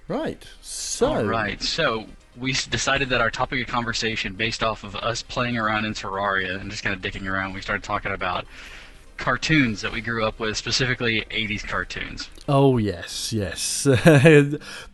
Right. So. All right. So we decided that our topic of conversation, based off of us playing around in Terraria and just kind of dicking around, we started talking about cartoons that we grew up with, specifically 80s cartoons. Oh, yes, yes.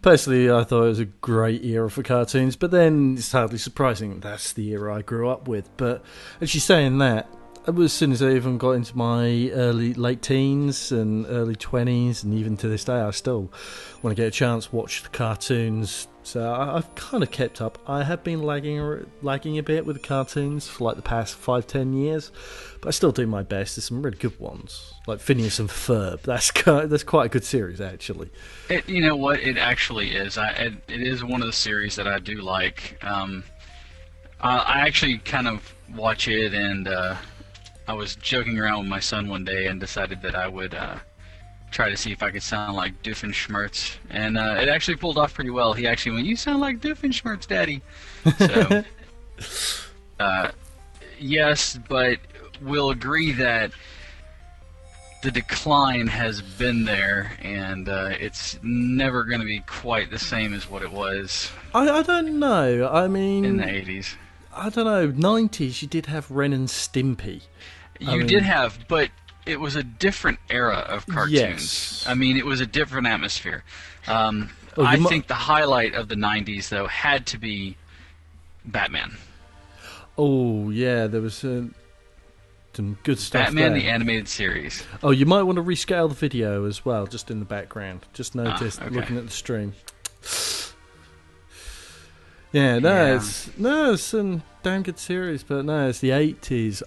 Personally, I thought it was a great era for cartoons, but then it's hardly surprising that's the era I grew up with. But actually saying that, as soon as I even got into my late teens and early 20s, and even to this day, I still, when I get a chance, watch the cartoons. So I've kind of kept up. I have been lagging a bit with the cartoons for like the past 5-10 years, but I still do my best. There's some really good ones, like Phineas and Ferb. That's quite a good series, actually. You know what? It actually is. It is one of the series that I do like. I actually kind of watch it, and I was joking around with my son one day and decided that I would try to see if I could sound like Doofenshmirtz, and it actually pulled off pretty well. He actually went, "You sound like Doofenshmirtz, Daddy." So, yes, but we'll agree that the decline has been there, and it's never going to be quite the same as what it was. I don't know. I mean, in the 80s. I don't know. 90s, you did have Ren and Stimpy. Did have, but it was a different era of cartoons. Yes. I mean, it was a different atmosphere. I think the highlight of the 90s, though, had to be Batman. Oh, yeah, there was some good stuff Batman, there. the animated series. Oh, you might want to rescale the video as well, just in the background. Just noticed, okay. looking at the stream. Yeah, it's some damn good series, but no, it's the 80s.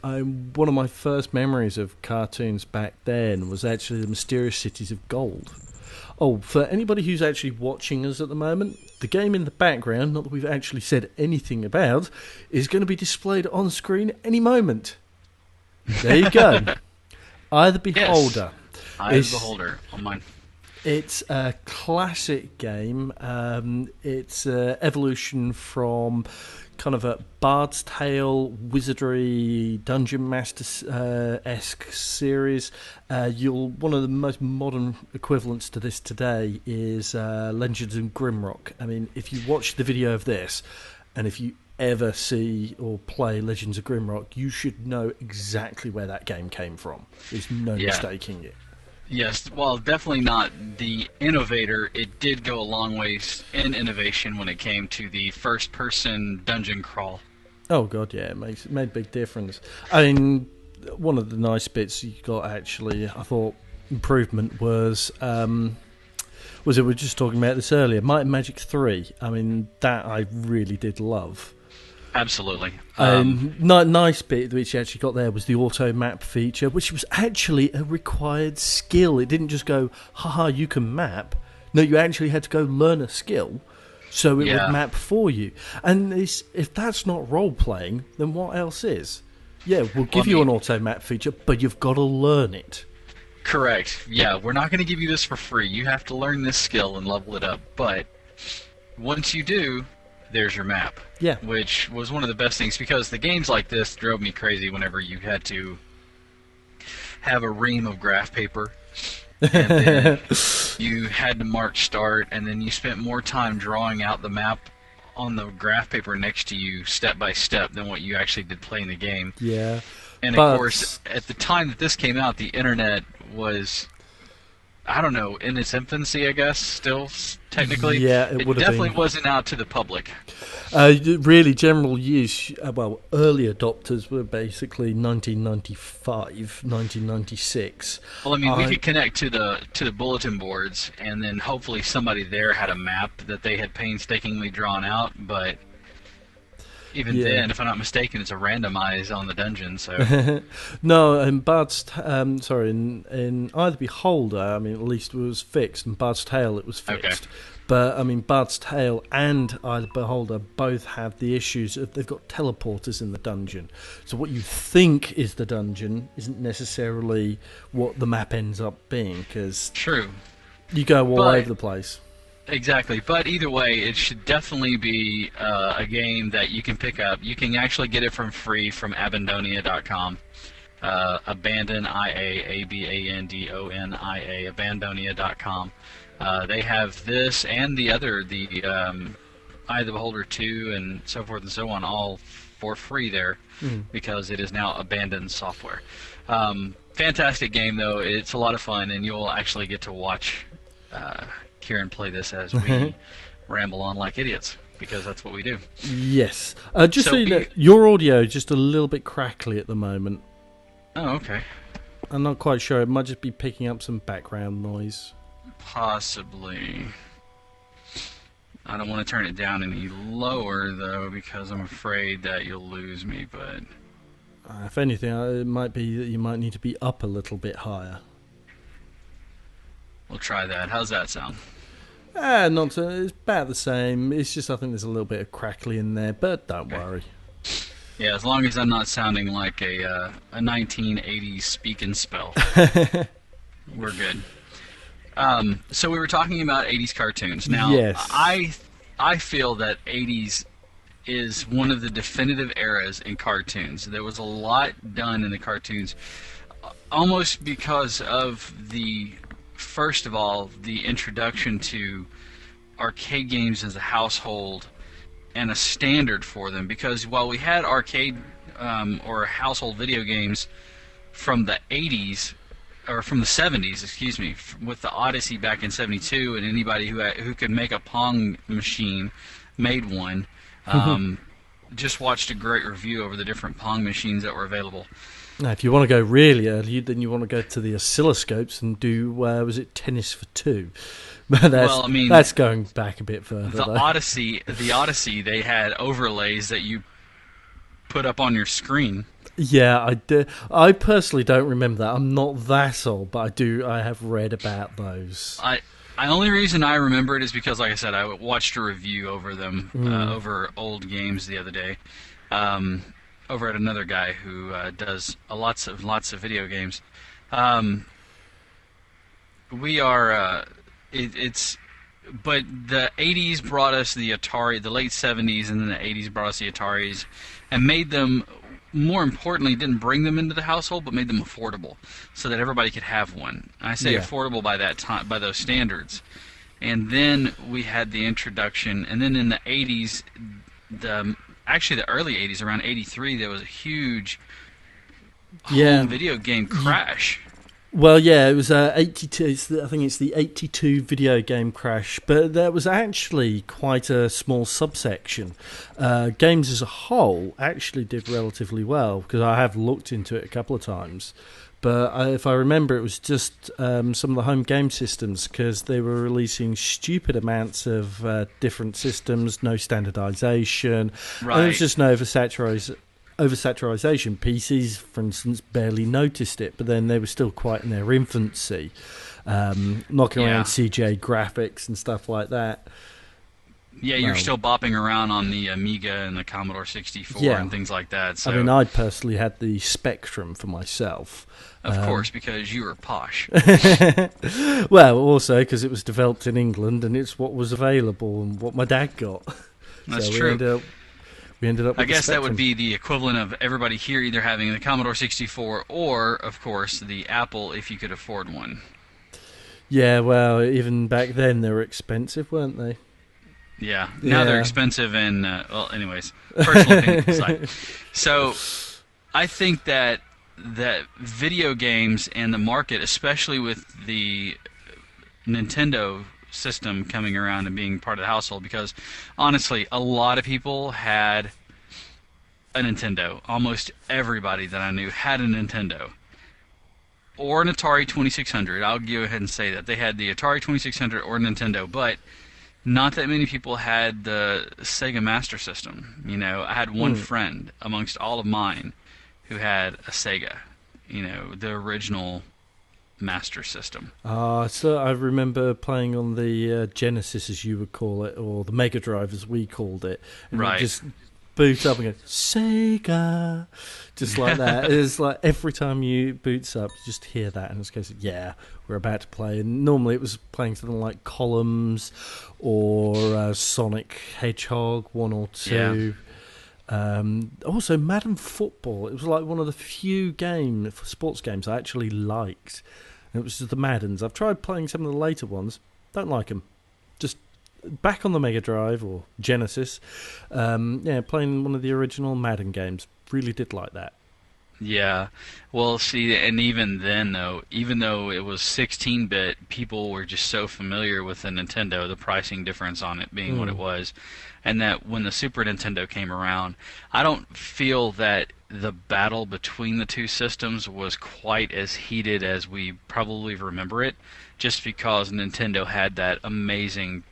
One of my first memories of cartoons back then was actually the Mysterious Cities of Gold. Oh, for anybody who's actually watching us at the moment, the game in the background, not that we've actually said anything about, is going to be displayed on screen any moment. There you go. Eye of the Beholder. Yes. Eye of the Beholder on mine. It's a classic game. It's an evolution from kind of a Bard's Tale, wizardry, Dungeon Master-esque series. One of the most modern equivalents to this today is Legends of Grimrock. I mean, if you watch the video of this, and if you ever see or play Legends of Grimrock, you should know exactly where that game came from. There's no mistaking it. Yes, well, definitely not the innovator. It did go a long ways in innovation when it came to the first-person dungeon crawl. Oh god, yeah, it made a big difference. I mean, one of the nice bits you got actually, I thought, improvement was we were just talking about this earlier, Might and Magic 3. I mean, that I really did love. Absolutely. Nice bit which you actually got there was the auto map feature, which was actually a required skill. It didn't just go, haha, you can map. No, you actually had to go learn a skill so it would map for you. And if that's not role-playing, then what else is? Yeah, we'll give you an auto map feature, but you've got to learn it. Correct. Yeah, we're not going to give you this for free. You have to learn this skill and level it up. But once you do, there's your map. Yeah. Which was one of the best things, because the games like this drove me crazy whenever you had to have a ream of graph paper and then you had to mark start, and then you spent more time drawing out the map on the graph paper next to you step by step than what you actually did playing the game. Yeah. And of course, at the time that this came out, the internet was, I don't know, in its infancy, I guess, still, technically. Yeah, it would have definitely been. Wasn't out to the public. Really, general use, early adopters were basically 1995, 1996. Well, I mean, we could connect to the bulletin boards, and then hopefully somebody there had a map that they had painstakingly drawn out, but even then, if I'm not mistaken, it's a randomize on the dungeon, so... No, in in Eye of the Beholder, I mean, at least it was fixed. In Bard's Tale, it was fixed. Okay. But, I mean, Bard's Tale and Eye of the Beholder both have the issues of they've got teleporters in the dungeon. So what you think is the dungeon isn't necessarily what the map ends up being, because... True. You go all over the place. Exactly, but either way, it should definitely be a game that you can pick up. You can actually get it from free from Abandonia.com. Abandon IA, ABANDONIA, abandonia.com. They have this and the other, the Eye of the Beholder 2 and so forth and so on, all for free there because it is now abandoned software. Fantastic game, though. It's a lot of fun, and you'll actually get to watch Kieran play this as we ramble on like idiots, because that's what we do. Yes. Just so you know, your audio is just a little bit crackly at the moment. Oh, okay. I'm not quite sure. It might just be picking up some background noise. Possibly. I don't want to turn it down any lower, though, because I'm afraid that you'll lose me, but... if anything, it might be that you might need to be up a little bit higher. We'll try that. How's that sound? Not so, it's about the same. It's just I think there's a little bit of crackly in there, but don't worry. Yeah, as long as I'm not sounding like a 1980s speak and spell, we're good. So we were talking about 80s cartoons. Now, yes. I feel that 80s is one of the definitive eras in cartoons. There was a lot done in the cartoons, almost because of first of all, the introduction to arcade games as a household and a standard for them. Because while we had arcade or household video games from the 80s, or from the 70s, excuse me, with the Odyssey back in '72, and anybody who could make a Pong machine made one. Just watched a great review over the different Pong machines that were available. Now, if you want to go really early, then you want to go to the oscilloscopes and do, was it Tennis for Two? But that's going back a bit further. The Odyssey, they had overlays that you put up on your screen. Yeah, I do. I personally don't remember that. I'm not that old, but I have read about those. The only reason I remember it is because, like I said, I watched a review over them, over old games the other day, over at another guy who does lots of video games. But the 80s brought us the Atari, the late 70s, and then the 80s brought us the Ataris, and made them, more importantly, didn't bring them into the household, but made them affordable, so that everybody could have one. I say affordable by that time, by those standards. And then we had the introduction, and then in the 80s, actually the early 80s, around 83, there was a huge home video game crash. Well, yeah, it was 82. I think it's the 82 video game crash, but there was actually quite a small subsection. Games as a whole actually did relatively well, because I have looked into it a couple of times. But if I remember, it was just some of the home game systems, because they were releasing stupid amounts of different systems, no standardization. Right. And there was just no oversaturation. PCs, for instance, barely noticed it, but then they were still quite in their infancy, knocking around CGI graphics and stuff like that. Yeah, you're still bopping around on the Amiga and the Commodore 64 and things like that. So. I mean, I personally had the Spectrum for myself. Of course, because you were posh. Well, also because it was developed in England and it's what was available and what my dad got. That's true. We ended up with I guess that would be the equivalent of everybody here either having the Commodore 64 or, of course, the Apple if you could afford one. Yeah, well, even back then they were expensive, weren't they? Yeah, now they're expensive and, well, anyways, personal opinion aside. So, I think that video games and the market, especially with the Nintendo system coming around and being part of the household, because honestly a lot of people had a Nintendo. Almost everybody that I knew had a Nintendo or an Atari 2600. I'll go ahead and say that they had the Atari 2600 or Nintendo, but not that many people had the Sega Master System. I had one friend amongst all of mine who had a Sega, the original Master System. So I remember playing on the Genesis, as you would call it, or the Mega Drive, as we called it. And right. You just boot up and go, Sega! Just like that. It's like every time you boots up, you just hear that, and it's goes, yeah, we're about to play. And normally it was playing something like Columns or Sonic Hedgehog 1 or 2. Also, Madden Football. It was like one of the few sports games I actually liked. And it was just the Maddens. I've tried playing some of the later ones. Don't like them. Just back on the Mega Drive or Genesis. Playing one of the original Madden games. Really did like that. Yeah. Well, see, and even then, though, even though it was 16-bit, people were just so familiar with the Nintendo, the pricing difference on it being what it was, and that when the Super Nintendo came around, I don't feel that the battle between the two systems was quite as heated as we probably remember it, just because Nintendo had that amazing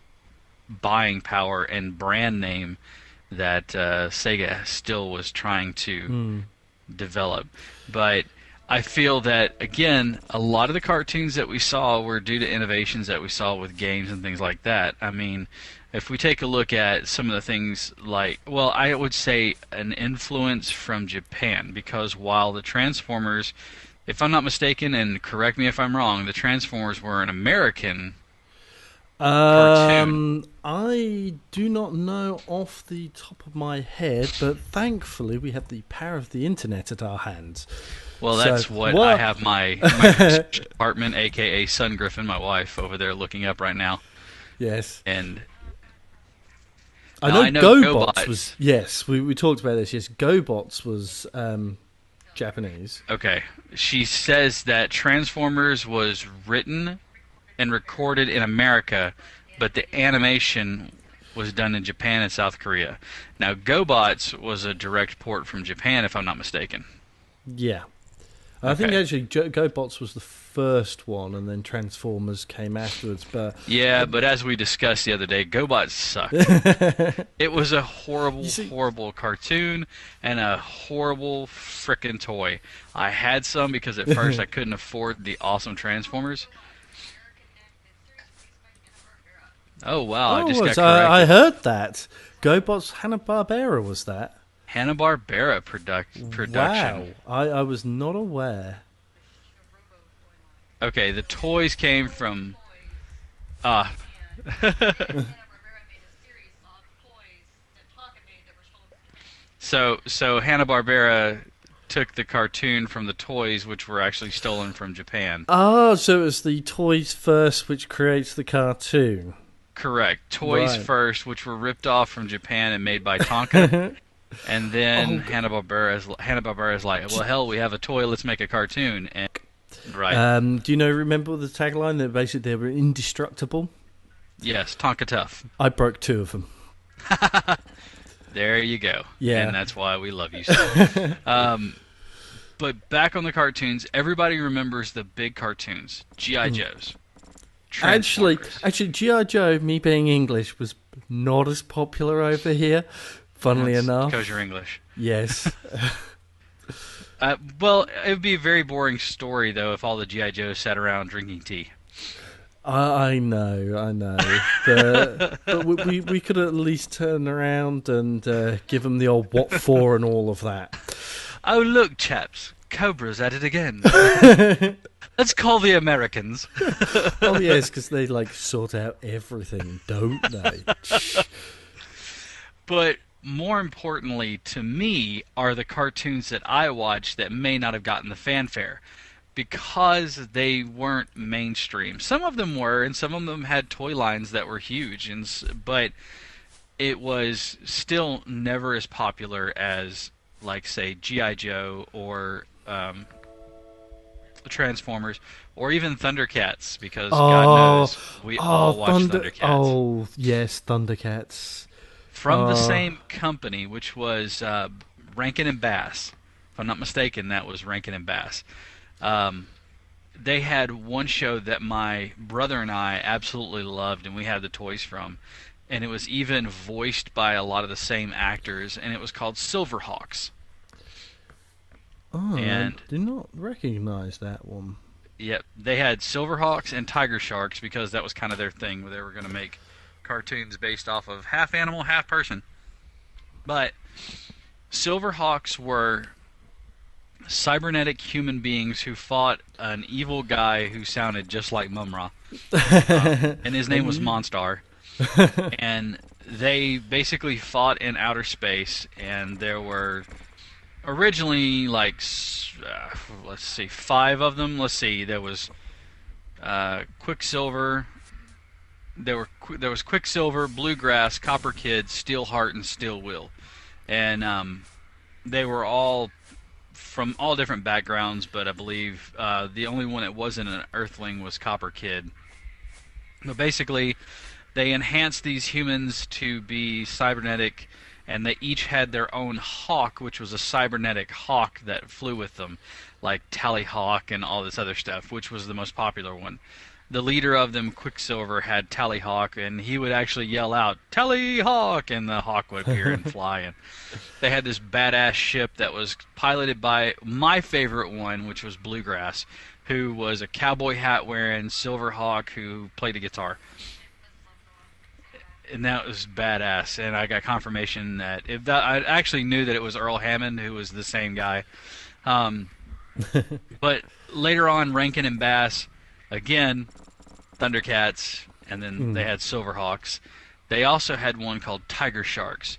buying power and brand name that Sega still was trying to develop. But I feel that, again, a lot of the cartoons that we saw were due to innovations that we saw with games and things like that. I mean, if we take a look at some of the things like, well, I would say an influence from Japan, because while the Transformers, if I'm not mistaken, and correct me if I'm wrong, the Transformers were an American cartoon. I do not know off the top of my head, but thankfully we have the power of the internet at our hands. Well, that's I have my research department, a.k.a. Sun Griffin, my wife, over there looking up right now. Yes. And I know GoBots was... Yes, we talked about this. Yes, GoBots was Japanese. Okay. She says that Transformers was written and recorded in America, but the animation was done in Japan and South Korea. Now, GoBots was a direct port from Japan, if I'm not mistaken. Yeah. I think actually GoBots was the first one, and then Transformers came afterwards. But but as we discussed the other day, GoBots sucked. It was a horrible cartoon and a horrible frickin' toy. I had some because at first I couldn't afford the awesome Transformers. Oh, wow, I just got corrected. I heard that. GoBots Hanna-Barbera was that. Hanna-Barbera production. Wow, I was not aware. Okay, the toys came from... So Hanna-Barbera took the cartoon from the toys, which were actually stolen from Japan. Oh, so it was the toys first, which creates the cartoon. Correct. Toys first, which were ripped off from Japan and made by Tonka. And then Hanna-Barbera is like, well, hell, we have a toy, let's make a cartoon. And do you remember the tagline that basically they were indestructible? Yes, Tonka Tough. I broke 2 of them. There you go. Yeah. And that's why we love you so. But back on the cartoons, everybody remembers the big cartoons, G.I. Joes. Actually, G.I. Joe, me being English, was not as popular over here, funnily enough. Because you're English. Yes. Well, it would be a very boring story, though, if all the G.I. Joes sat around drinking tea. I know. But we could at least turn around and give them the old what for and all of that. Oh, look, chaps. Cobra's at it again. Let's call the Americans. Oh, yes, because they, sort out everything, don't they? But more importantly to me are the cartoons that I watched that may not have gotten the fanfare, because they weren't mainstream. Some of them were, and some of them had toy lines that were huge, but it was still never as popular as, say, G.I. Joe or Transformers, or even Thundercats, because God knows we all watched Thundercats. Oh, yes, Thundercats. From the same company, which was Rankin and Bass. If I'm not mistaken, that was Rankin and Bass. They had one show that my brother and I absolutely loved, and we had the toys from, and it was even voiced by a lot of the same actors, and it was called Silverhawks. Oh, and I did not recognize that one. Yep, they had Silverhawks and Tiger Sharks, because that was kind of their thing, where they were going to make cartoons based off of half animal, half person. But Silverhawks were cybernetic human beings who fought an evil guy who sounded just like Mumra. And his name was Monstar. And they basically fought in outer space, and there were originally like let's see, 5 of them. Let's see, there was Quicksilver. There was Quicksilver, Bluegrass, Copper Kid, Steelheart, and Steel Will, and they were all from all different backgrounds. But I believe the only one that wasn't an Earthling was Copper Kid. But basically, they enhanced these humans to be cybernetic, and they each had their own hawk, which was a cybernetic hawk that flew with them, like Tallyhawk and all this other stuff, which was the most popular one. The leader of them, Quicksilver, had Tallyhawk, and he would actually yell out, "Tallyhawk!" and the hawk would appear and fly. And they had this badass ship that was piloted by my favorite one, which was Bluegrass, who was a cowboy hat wearing Silverhawk who played a guitar. And that was badass. And I got confirmation that I actually knew that it was Earl Hammond, who was the same guy. But later on, Rankin and Bass, again, Thundercats, and then they had Silverhawks. They also had one called Tiger Sharks,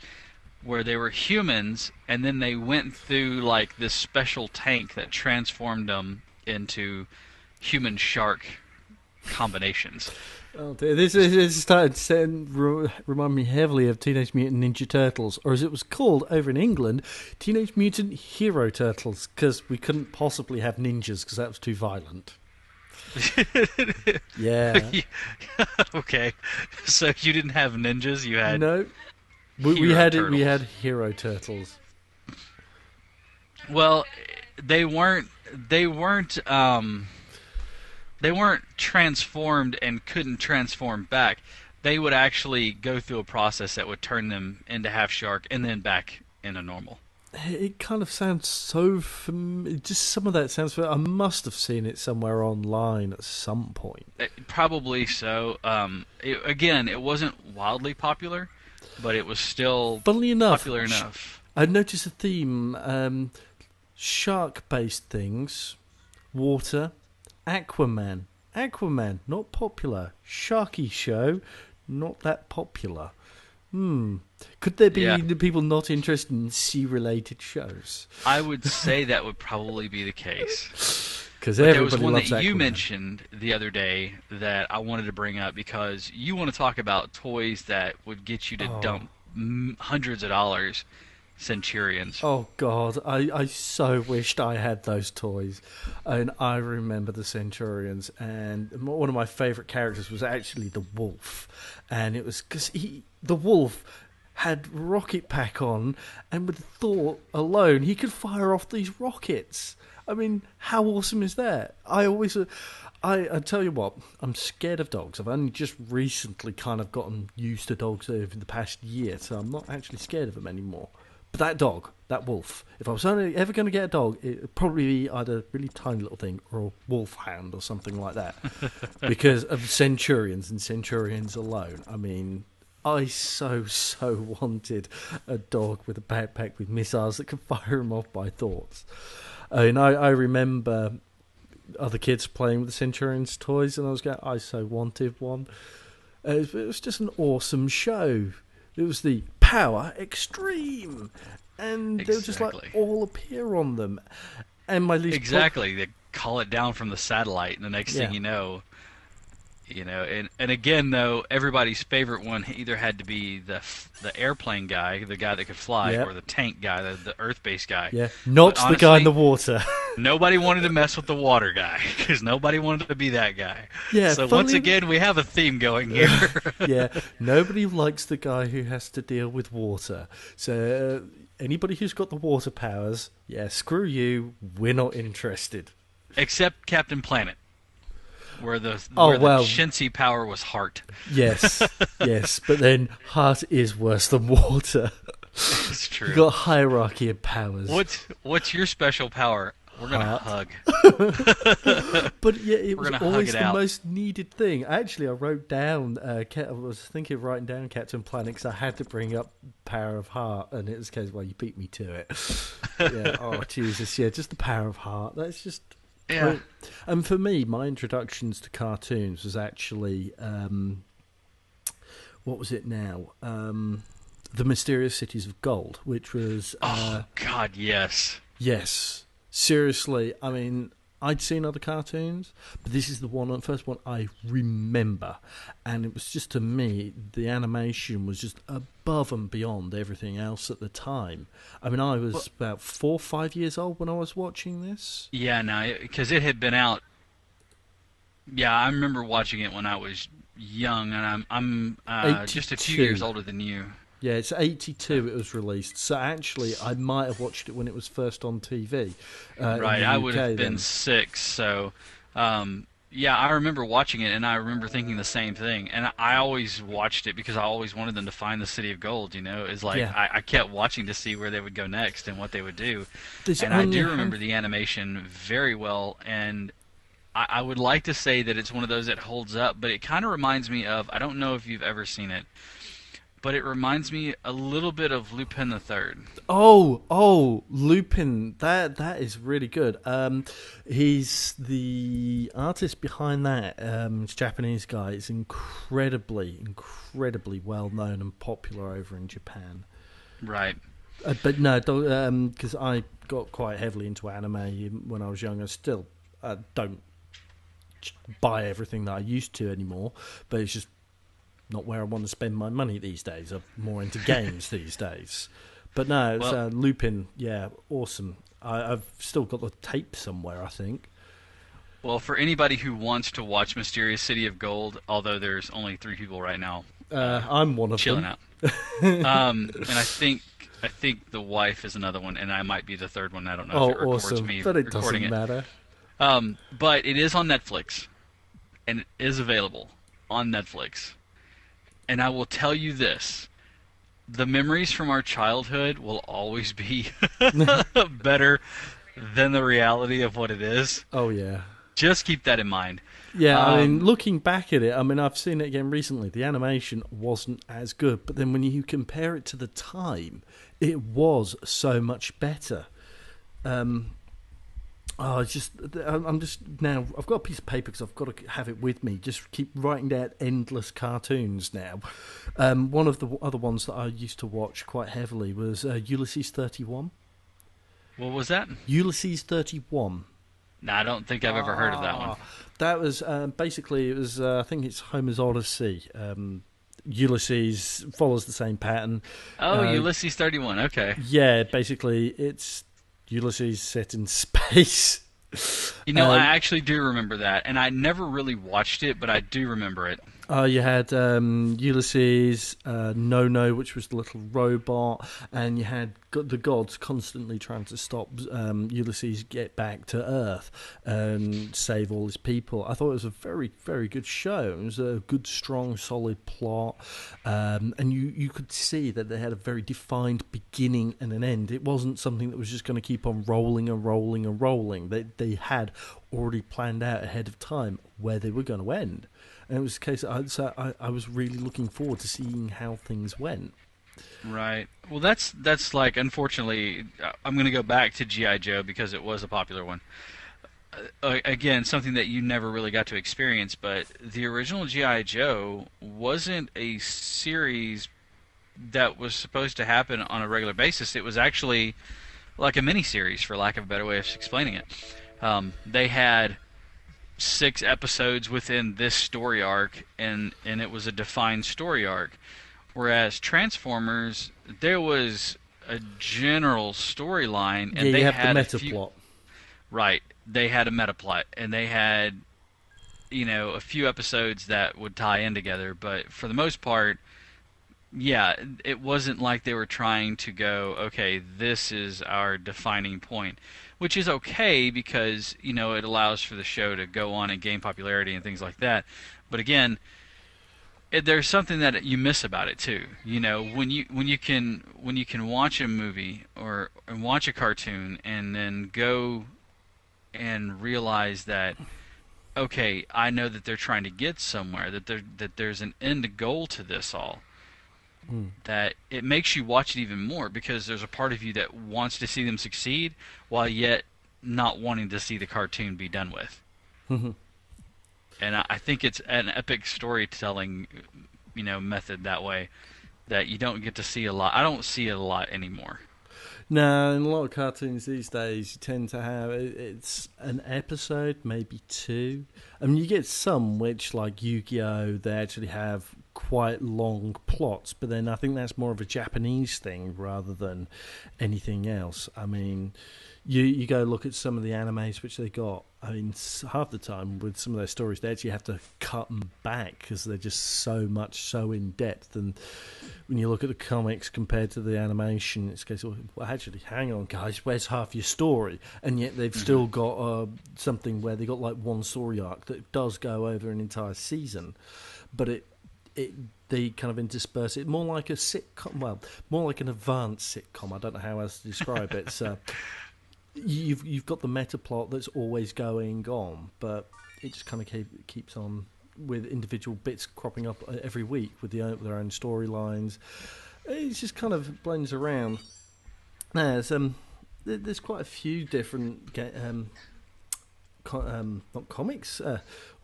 where they were humans, and then they went through like this special tank that transformed them into human shark combinations. Oh dear. This started to remind me heavily of Teenage Mutant Ninja Turtles, or as it was called over in England, Teenage Mutant Hero Turtles, because we couldn't possibly have ninjas because that was too violent. Yeah. Okay. So you didn't have ninjas, you had we had Hero Turtles. Well, they weren't transformed and couldn't transform back. They would actually go through a process that would turn them into half shark and then back into normal. It kind of sounds so just some of that sounds I must have seen it somewhere online at some point. Probably so. It wasn't wildly popular, but it was still popular enough. I noticed a theme, shark-based things, water, Aquaman, not popular. Sharky Show, not that popular. Could there be people not interested in sea-related shows? I would say that would probably be the case. Because everybody loves Aquaman. There was one that you mentioned the other day that I wanted to bring up because you want to talk about toys that would get you to dump hundreds of dollars. Centurions. Oh God, I so wished I had those toys. And I remember the Centurions, and one of my favourite characters was actually the Wolf. And it was because the Wolf had rocket pack on, and with Thor alone, he could fire off these rockets. I mean, how awesome is that? I tell you what, I'm scared of dogs. I've only just recently kind of gotten used to dogs over the past year, so I'm not actually scared of them anymore. But that dog, that wolf, if I was only ever going to get a dog, it would probably be either a really tiny little thing or a wolfhound or something like that. Because of Centurions and Centurions alone. I mean, I so wanted a dog with a backpack with missiles that could fire them off by thoughts. And I remember other kids playing with the Centurions toys, and I so wanted one. It was just an awesome show. It was the Power Extreme, and they would just like all appear on them. And my least they call it down from the satellite, and the next thing you know, and again though, everybody's favorite one either had to be the airplane guy, the guy that could fly, or the tank guy, the earth-based guy. Yeah, not honestly, the guy in the water. Nobody wanted to mess with the water guy because nobody wanted to be that guy. Yeah. So once again, we have a theme going here. Yeah. Nobody likes the guy who has to deal with water. So anybody who's got the water powers, screw you. We're not interested. Except Captain Planet. Where the Shinsi power was heart. Yes, but then heart is worse than water. It's true. You've got hierarchy of powers. What's your special power? We're gonna hug. But yeah, it was always the most needed thing. Actually, I wrote down. I was thinking of writing down Captain Planet because I had to bring up Power of Heart, and it was the case. Well, you beat me to it. Yeah. Oh Jesus. Yeah. Just the Power of Heart. That's just. Yeah. And for me, my introductions to cartoons was actually what was it now? The Mysterious Cities of Gold, which was... oh, God, yes. Yes. Seriously, I mean, I'd seen other cartoons, but this is the first one I remember. And it was just, to me, the animation was just above and beyond everything else at the time. I mean, I was about 4 or 5 years old when I was watching this. Yeah, no, because it had been out. Yeah, I remember watching it when I was young, and I'm just a few years older than you. Yeah, it's 82 it was released. So actually, I might have watched it when it was first on TV. Right, I would have been 6. So, yeah, I remember watching it, and I remember thinking the same thing. And I always watched it because I always wanted them to find the City of Gold, you know? It's like, I kept watching to see where they would go next and what they would do. And I do remember the animation very well, and I would like to say that it's one of those that holds up, but it kind of reminds me of, I don't know if you've ever seen it, but it reminds me a little bit of Lupin the Third. Oh, Lupin. That is really good. He's the artist behind that. It's a Japanese guy. He's incredibly well known and popular over in Japan. Right. But no, because I got quite heavily into anime when I was young. I still don't buy everything that I used to anymore, but it's just not where I want to spend my money these days. I'm more into games these days. But no, it's Lupin, yeah, awesome. I've still got the tape somewhere, I think. Well, for anybody who wants to watch Mysterious City of Gold, although there's only 3 people right now, I'm one of chilling them. Out. And I think the wife is another one, and I might be the third one. I don't know if it records awesome. me But it recording doesn't matter. But it is on Netflix, and it is available on Netflix. And I will tell you this, the memories from our childhood will always be better than the reality of what it is. Oh, yeah. Just keep that in mind. Yeah, I mean, looking back at it, I mean, I've seen it again recently. The animation wasn't as good, but then when you compare it to the time, it was so much better. I'm just now. I've got a piece of paper because I've got to have it with me. Just keep writing down endless cartoons now. One of the other ones that I used to watch quite heavily was Ulysses 31. What was that? Ulysses 31. No, I don't think I've ever heard of that one. That was basically it was. I think it's Homer's Odyssey. Ulysses follows the same pattern. Oh, Ulysses 31. Okay. Yeah, basically it's Ulysses set in space. You know, I actually do remember that, and I never really watched it, but I do remember it. You had Ulysses, No, which was the little robot, and you had the gods constantly trying to stop Ulysses get back to Earth and save all his people. I thought it was a very, very good show. It was a good, strong, solid plot, and you could see that they had a very defined beginning and an end. It wasn't something that was just going to keep on rolling and rolling and rolling. They had already planned out ahead of time where they were going to end. And it was a case I was really looking forward to seeing how things went. Right. Well, that's like, unfortunately, I'm going to go back to G.I. Joe because it was a popular one. Again, something that you never really got to experience, but the original G.I. Joe wasn't a series that was supposed to happen on a regular basis. It was actually like a mini-series, for lack of a better way of explaining it. They had 6 episodes within this story arc, and it was a defined story arc. Whereas Transformers, there was a general storyline, and they had the meta plot. Right, they had a meta plot, and they had, a few episodes that would tie in together. But for the most part, yeah, it wasn't like they were trying to go, okay, this is our defining point. Which is okay because, it allows for the show to go on and gain popularity and things like that. But again, there's something that you miss about it too. When you can watch a movie or watch a cartoon and then go and realize that, okay, I know that they're trying to get somewhere, that there's an end goal to this all. That it makes you watch it even more because there's a part of you that wants to see them succeed while yet not wanting to see the cartoon be done with. And I think it's an epic storytelling method that way that you don't get to see a lot. I don't see it a lot anymore. No, in a lot of cartoons these days, you tend to have it's an episode, maybe two. I mean, you get some which, like Yu-Gi-Oh, they actually have quite long plots, but then I think that's more of a Japanese thing rather than anything else. I mean, you go look at some of the animes which they got. I mean, half the time with some of their stories, they actually have to cut them back because they're just so in depth. And when you look at the comics compared to the animation, it's case well, actually, hang on, guys, where's half your story? And yet they've still got something where they got like one story arc that does go over an entire season, but they kind of intersperse it more like a sitcom, well, more like an advanced sitcom. I don't know how else to describe it. So you've got the meta plot that's always going on, but it just kind of keeps on with individual bits cropping up every week with their own storylines. It just kind of blends around. Now, there's quite a few different not comics.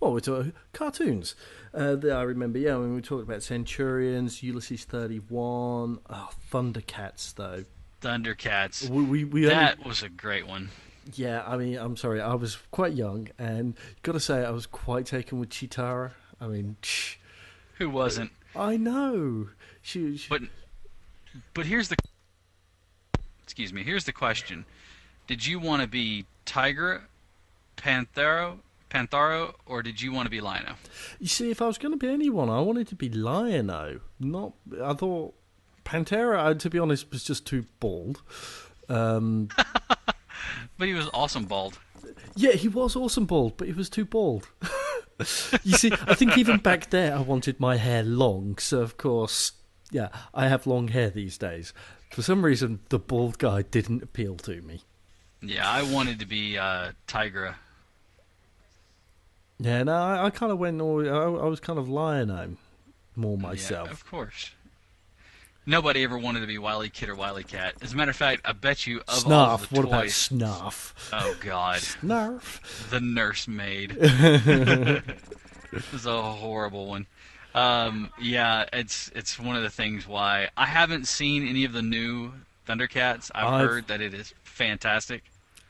We're talking cartoons. That I remember. Yeah, when we talked about Centurions, Ulysses 31, Thundercats though. Thundercats. We that was a great one. Yeah, I mean, I'm sorry, I was quite young, and got to say, I was quite taken with Chitara. I mean, who wasn't? I know. She... But here's the. Excuse me. Here's the question: did you want to be Tigra, Pantharo, or did you want to be Lion-O? You see, if I was going to be anyone, I wanted to be Lion-O. I thought Pantera, to be honest, was just too bald. But he was awesome bald. Yeah, he was awesome bald, but he was too bald. You see, I think even back there I wanted my hair long, so of course, yeah, I have long hair these days. For some reason, the bald guy didn't appeal to me. Yeah, I wanted to be Tigra. Yeah, no, I kind of went, I was kind of Lion-O more myself. Yeah, of course. Nobody ever wanted to be Wile E. Kid or Wile E. Cat. As a matter of fact, I bet you of Snarf. all of the What toys... about Snarf? Oh, God. Snarf. The nursemaid. It was a horrible one. Yeah, it's one of the things why I haven't seen any of the new Thundercats. I've heard that it is fantastic.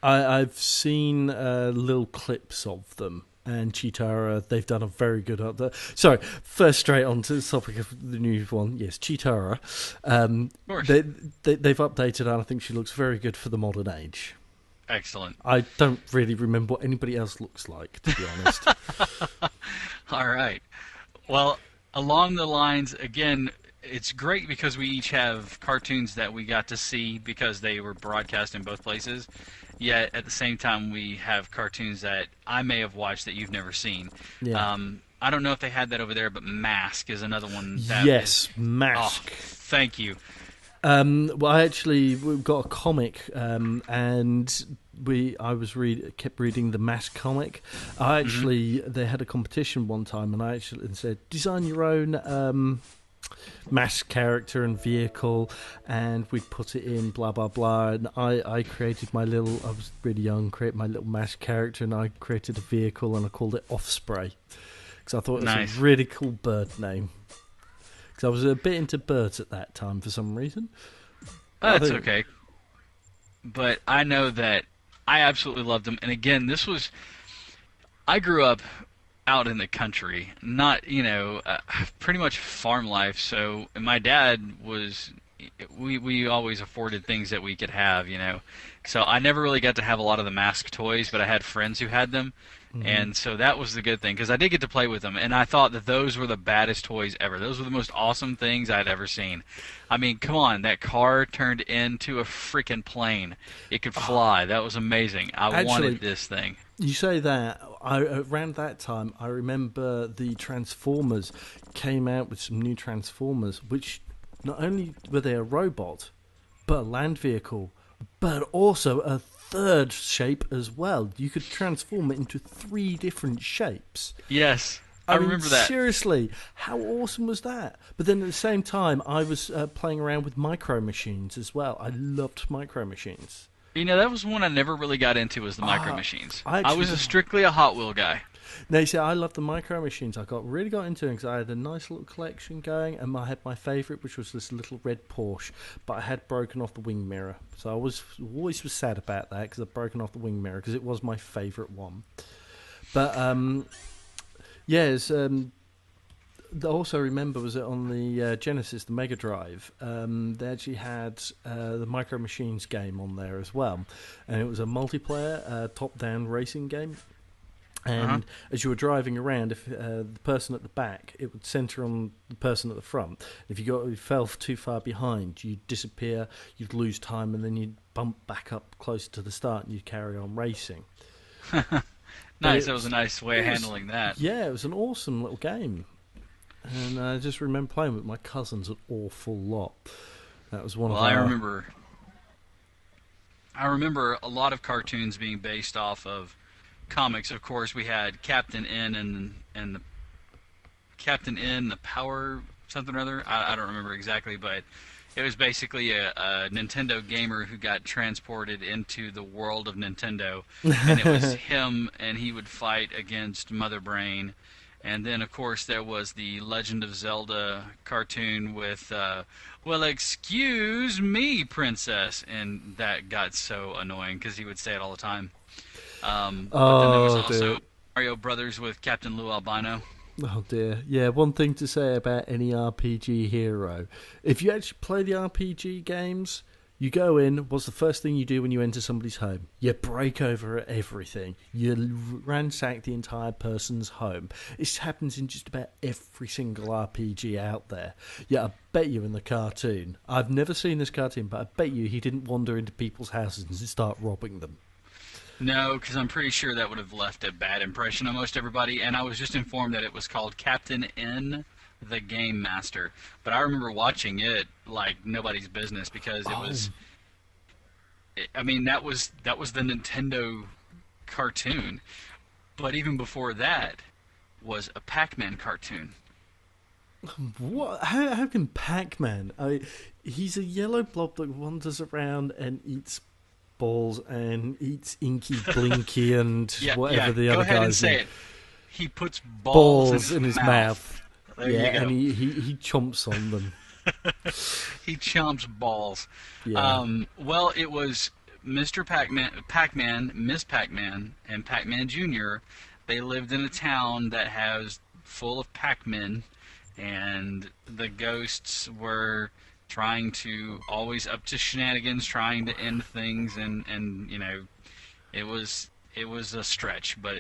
I've seen little clips of them. And Chitara, they've done a very good up there. Sorry, first straight on to the topic of the new one. Yes, Chitara. Of course. They've updated her, and I think she looks very good for the modern age. Excellent. I don't really remember what anybody else looks like, to be honest. All right. Well, along the lines, again, it's great because we each have cartoons that we got to see because they were broadcast in both places. Yet at the same time, we have cartoons that I may have watched that you've never seen. Yeah. I don't know if they had that over there, but Mask is another one. That yes, Mask. Oh, thank you. Well, we've got a comic, and I kept reading the Mask comic. They had a competition one time, and I actually said, design your own Mask character and vehicle, and we'd put it in blah blah blah, and I created I was really young, created my little Mask character, and I created a vehicle and I called it Offspray because I thought it was a really cool bird name, because I was a bit into birds at that time for some reason. That's okay, but I know that I absolutely loved them. And again, I grew up out in the country, not, pretty much farm life. So my dad we always afforded things that we could have, So I never really got to have a lot of the Mask toys, but I had friends who had them. Mm-hmm. And so that was the good thing, because I did get to play with them, and I thought that those were the baddest toys ever. Those were the most awesome things I'd ever seen. I mean, come on, that car turned into a freaking plane. It could fly. That was amazing. I wanted this thing. You say that, around that time, I remember the Transformers came out with some new Transformers, which not only were they a robot, but a land vehicle, but also a third shape as well. You could transform it into 3 different shapes. Yes, I remember that. Seriously, how awesome was that? But then at the same time, I was playing around with Micro Machines as well. I loved Micro Machines. That was one I never really got into, was the Micro Machines. I was strictly a Hot Wheel guy. Now, you see, I love the Micro Machines. I really got into them because I had a nice little collection going, and I had my favourite, which was this little red Porsche, but I had broken off the wing mirror. So I always was sad about that because I'd broken off the wing mirror because it was my favourite one. But, I also remember, was it on the Genesis, the Mega Drive, they actually had the Micro Machines game on there as well. And it was a multiplayer, top-down racing game. And as you were driving around, if the person at the back, it would centre on the person at the front. If you fell too far behind, you'd disappear, you'd lose time, and then you'd bump back up closer to the start and you'd carry on racing. Nice, that was a nice way of handling that. Yeah, it was an awesome little game. And I just remember playing with my cousins an awful lot. That was one of our... I remember a lot of cartoons being based off of comics. Of course, we had Captain N and the Captain N, the Power something or other. I don't remember exactly, but it was basically a Nintendo gamer who got transported into the world of Nintendo, and it was him, and he would fight against Mother Brain. And then, of course, there was the Legend of Zelda cartoon with, well, excuse me, princess. And that got so annoying because he would say it all the time. But then there was also Mario Brothers with Captain Lou Albino. Oh, dear. Yeah, one thing to say about any RPG hero. If you actually play the RPG games... You go in, what's the first thing you do when you enter somebody's home? You break over everything. You ransack the entire person's home. It happens in just about every single RPG out there. Yeah, I bet you in the cartoon. I've never seen this cartoon, but I bet you he didn't wander into people's houses and start robbing them. No, because I'm pretty sure that would have left a bad impression on most everybody, and I was just informed that it was called Captain N, the Game Master. But I remember watching it like nobody's business because it was... I mean, that was the Nintendo cartoon. But even before that was a Pac-Man cartoon. What? How can Pac-Man... he's a yellow blob that wanders around and eats balls and eats Inky Blinky and whatever the other guys... Go ahead and say it. He puts balls in his mouth. And he chomps on them. He chomps balls. Yeah. Well, it was Mr. Pac-Man, Miss Pac-Man, and Pac-Man Jr. They lived in a town that has full of Pac-Men, and the ghosts were trying to always up to shenanigans, trying to end things, and you know, it was a stretch, but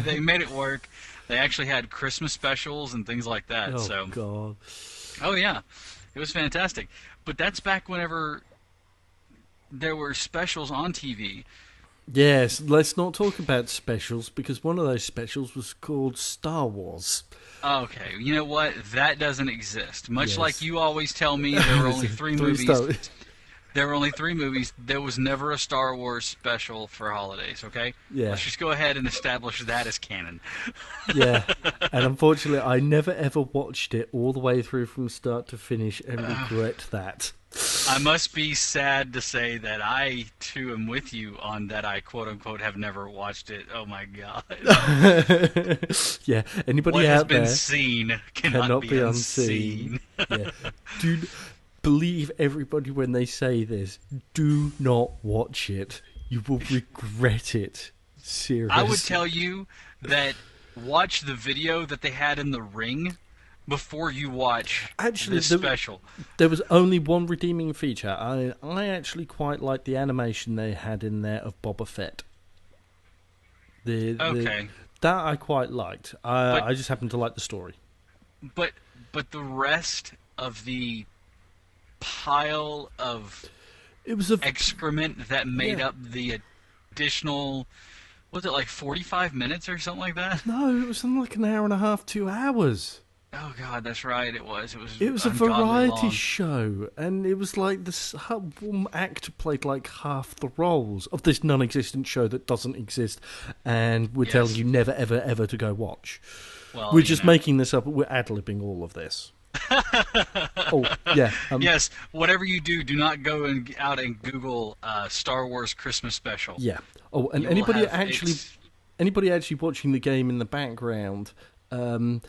they made it work. They actually had Christmas specials and things like that. Oh, God. Oh, yeah. It was fantastic. But that's back whenever there were specials on TV. Yes, let's not talk about specials, because one of those specials was called Star Wars. Okay, you know what? That doesn't exist. Much like you always tell me there were only three movies. There were only 3 movies. There was never a Star Wars special for holidays, okay? Yeah. Let's just go ahead and establish that as canon. Yeah, and unfortunately I never ever watched it all the way through from start to finish and regret that. I must be sad to say that I, too, am with you on that. I, quote-unquote, have never watched it. Oh, my God. Yeah, anybody what out there... What has been seen cannot be unseen. Yeah. Dude... Believe everybody when they say this. Do not watch it. You will regret it. Seriously. I would tell you that watch the video that they had in the ring before you watch this special. There was only one redeeming feature. I actually quite liked the animation they had in there of Boba Fett. That I quite liked. I just happened to like the story. But the rest of the pile of excrement that made up the additional, was it like 45 minutes or something like that? No, it was something like an hour and a half, 2 hours. Oh God, that's right. It was a variety show, and it was like this one actor played like half the roles of this non-existent show that doesn't exist, and we're telling you never, ever, ever to go watch. Well, we're just making this up. We're ad-libbing all of this. Yes, whatever you do not go out and Google Star Wars Christmas special. Yeah. Oh, and anybody actually anybody actually watching the game in the background, I'm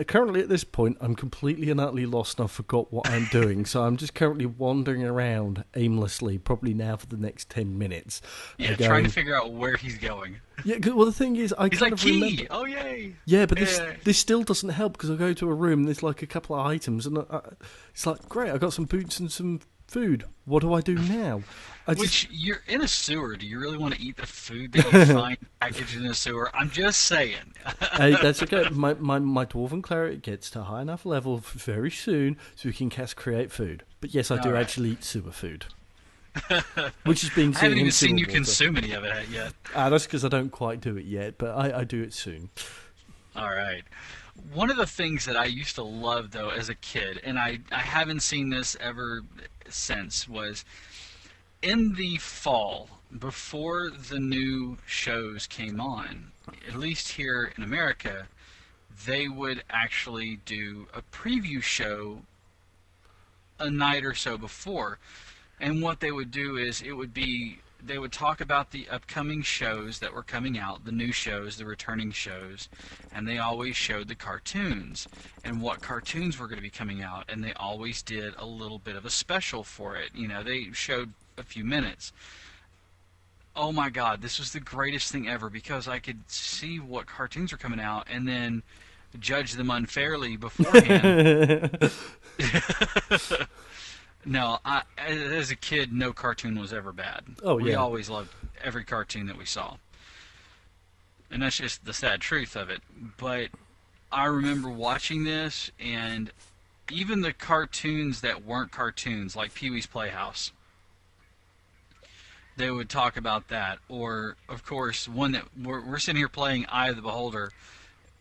currently at this point, I'm completely and utterly lost and I've forgot what I'm doing. So I'm just currently wandering around aimlessly, probably now for the next 10 minutes. Yeah, trying to figure out where he's going. Yeah, well, the thing is, he's kind like, of remember... Oh, yay! Yeah, but this still doesn't help because I go to a room and there's like a couple of items and it's like, great, I got some boots and some food. What do I do now? You're in a sewer. Do you really want to eat the food that you find packaged in a sewer? I'm just saying. Hey, that's okay. My dwarven cleric gets to a high enough level very soon so we can cast create food. But yes, I do actually eat sewer food. Which has been I haven't even seen you water. consume any of it yet. That's because I don't quite do it yet, but I do it soon. All right. One of the things that I used to love, though, as a kid, and I haven't seen this ever since, was in the fall, before the new shows came on, at least here in America, they would actually do a preview show a night or so before. And what they would do is they would talk about the upcoming shows that were coming out, the new shows, the returning shows, and they always showed the cartoons and what cartoons were going to be coming out, and they always did a little bit of a special for it. You know, they showed a few minutes. Oh my God, this was the greatest thing ever because I could see what cartoons were coming out and then judge them unfairly beforehand. No, as a kid, no cartoon was ever bad. Oh, yeah. We always loved every cartoon that we saw. And that's just the sad truth of it. But I remember watching this, and even the cartoons that weren't cartoons, like Pee-wee's Playhouse, they would talk about that. Or, of course, one that we're sitting here playing Eye of the Beholder,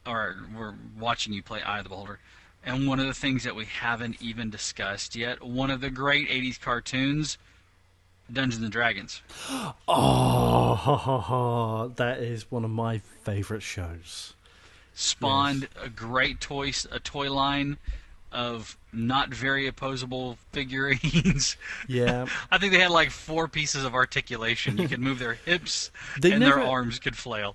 or we're watching you play Eye of the Beholder. And one of the things that we haven't even discussed yet, one of the great 80s cartoons, Dungeons and Dragons. Oh, that is one of my favorite shows. Spawned a great toy line of not very opposable figurines. Yeah. I think they had like 4 pieces of articulation. You could move their hips and their arms could flail.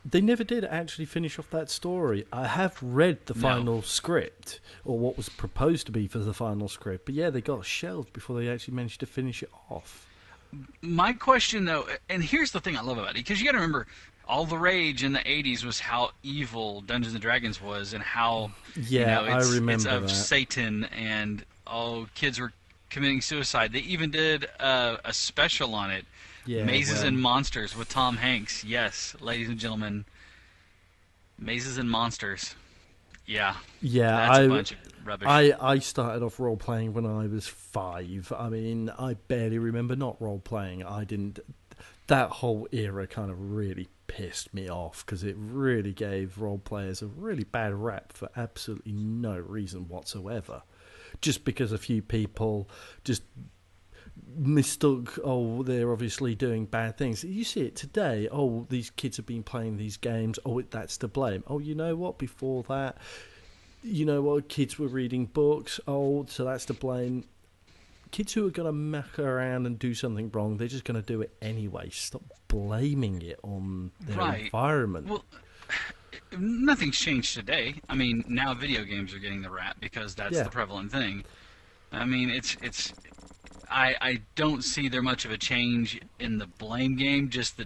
They never did actually finish off that story. I have read the final script, or what was proposed to be for the final script, but yeah, they got shelved before they actually managed to finish it off. My question, though, and here's the thing I love about it, because you got to remember, all the rage in the 80s was how evil Dungeons and Dragons was, and how I remember it's of that. Satan, and kids were committing suicide. They even did a special on it. Yeah, Mazes and Monsters with Tom Hanks. Yes, ladies and gentlemen. Mazes and Monsters. Yeah. Yeah, that's a bunch of rubbish. I started off role-playing when I was 5. I mean, I barely remember not role-playing. That whole era kind of really pissed me off because it really gave role-players a really bad rap for absolutely no reason whatsoever. Just because a few people just mistook, they're obviously doing bad things. You see it today. These kids have been playing these games. That's to blame. You know what? Before that, kids were reading books. So that's to blame. Kids who are going to muck around and do something wrong, they're just going to do it anyway. Stop blaming it on their environment. Well, nothing's changed today. I mean, now video games are getting the rap because that's the prevalent thing. I mean, it's I don't see there much of a change in the blame game, just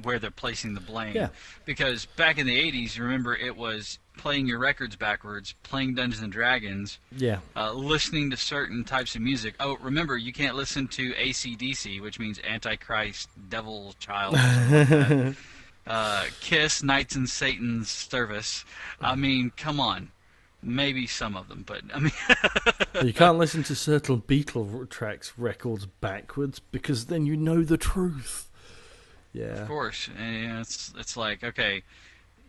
where they're placing the blame. Yeah. Because back in the 80s, remember, it was playing your records backwards, playing Dungeons and Dragons, listening to certain types of music. Remember, you can't listen to AC/DC, which means Antichrist, Devil Child, Kiss, Knights in Satan's Service. I mean, come on. Maybe some of them, but I mean... You can't listen to certain Beatle tracks records backwards because then you know the truth. Yeah. Of course. And it's like, okay,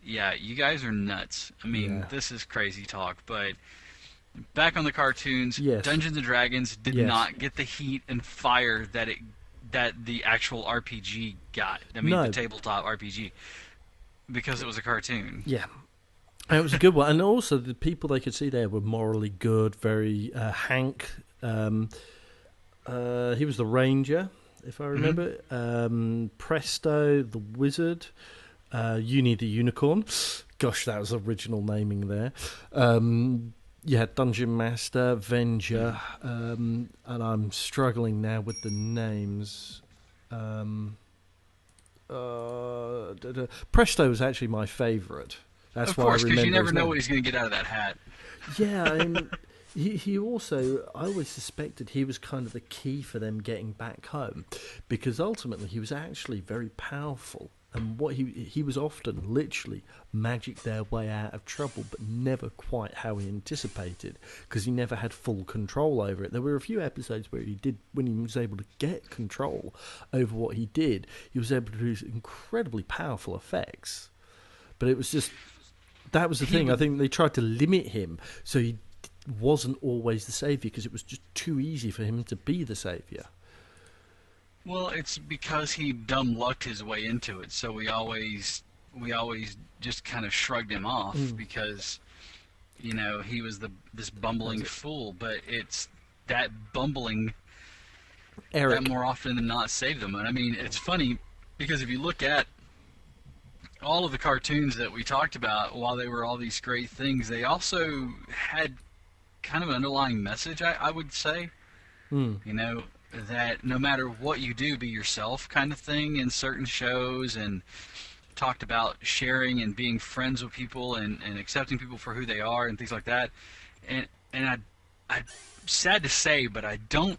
yeah, you guys are nuts. I mean, this is crazy talk, but back on the cartoons, Dungeons and Dragons did not get the heat and fire that the actual RPG got. I mean, the tabletop RPG, because it was a cartoon. Yeah. And it was a good one. And also, the people they could see there were morally good, very... Hank, he was the ranger, if I remember. Presto, the wizard. Uni the Unicorn. Gosh, that was original naming there. You had Dungeon Master, Venger, and I'm struggling now with the names. Presto was actually my favourite. That's of course, because you never know what he's going to get out of that hat. Yeah, he also, I always suspected he was kind of the key for them getting back home, because ultimately he was actually very powerful, and what he was often literally magic their way out of trouble, but never quite how he anticipated, because he never had full control over it. There were a few episodes where when he was able to get control over what he did, he was able to do incredibly powerful effects. But it was just, that was the thing. I think they tried to limit him so he wasn't always the saviour, because it was just too easy for him to be the saviour. Well, it's because he dumb lucked his way into it, so we always just kind of shrugged him off because, he was this bumbling fool. But it's that bumbling that more often than not saved them. And I mean, it's funny because if you look at all of the cartoons that we talked about, while they were all these great things, they also had kind of an underlying message, I would say. That no matter what you do, be yourself kind of thing in certain shows, and talked about sharing and being friends with people and accepting people for who they are and things like that. And I sad to say, but I don't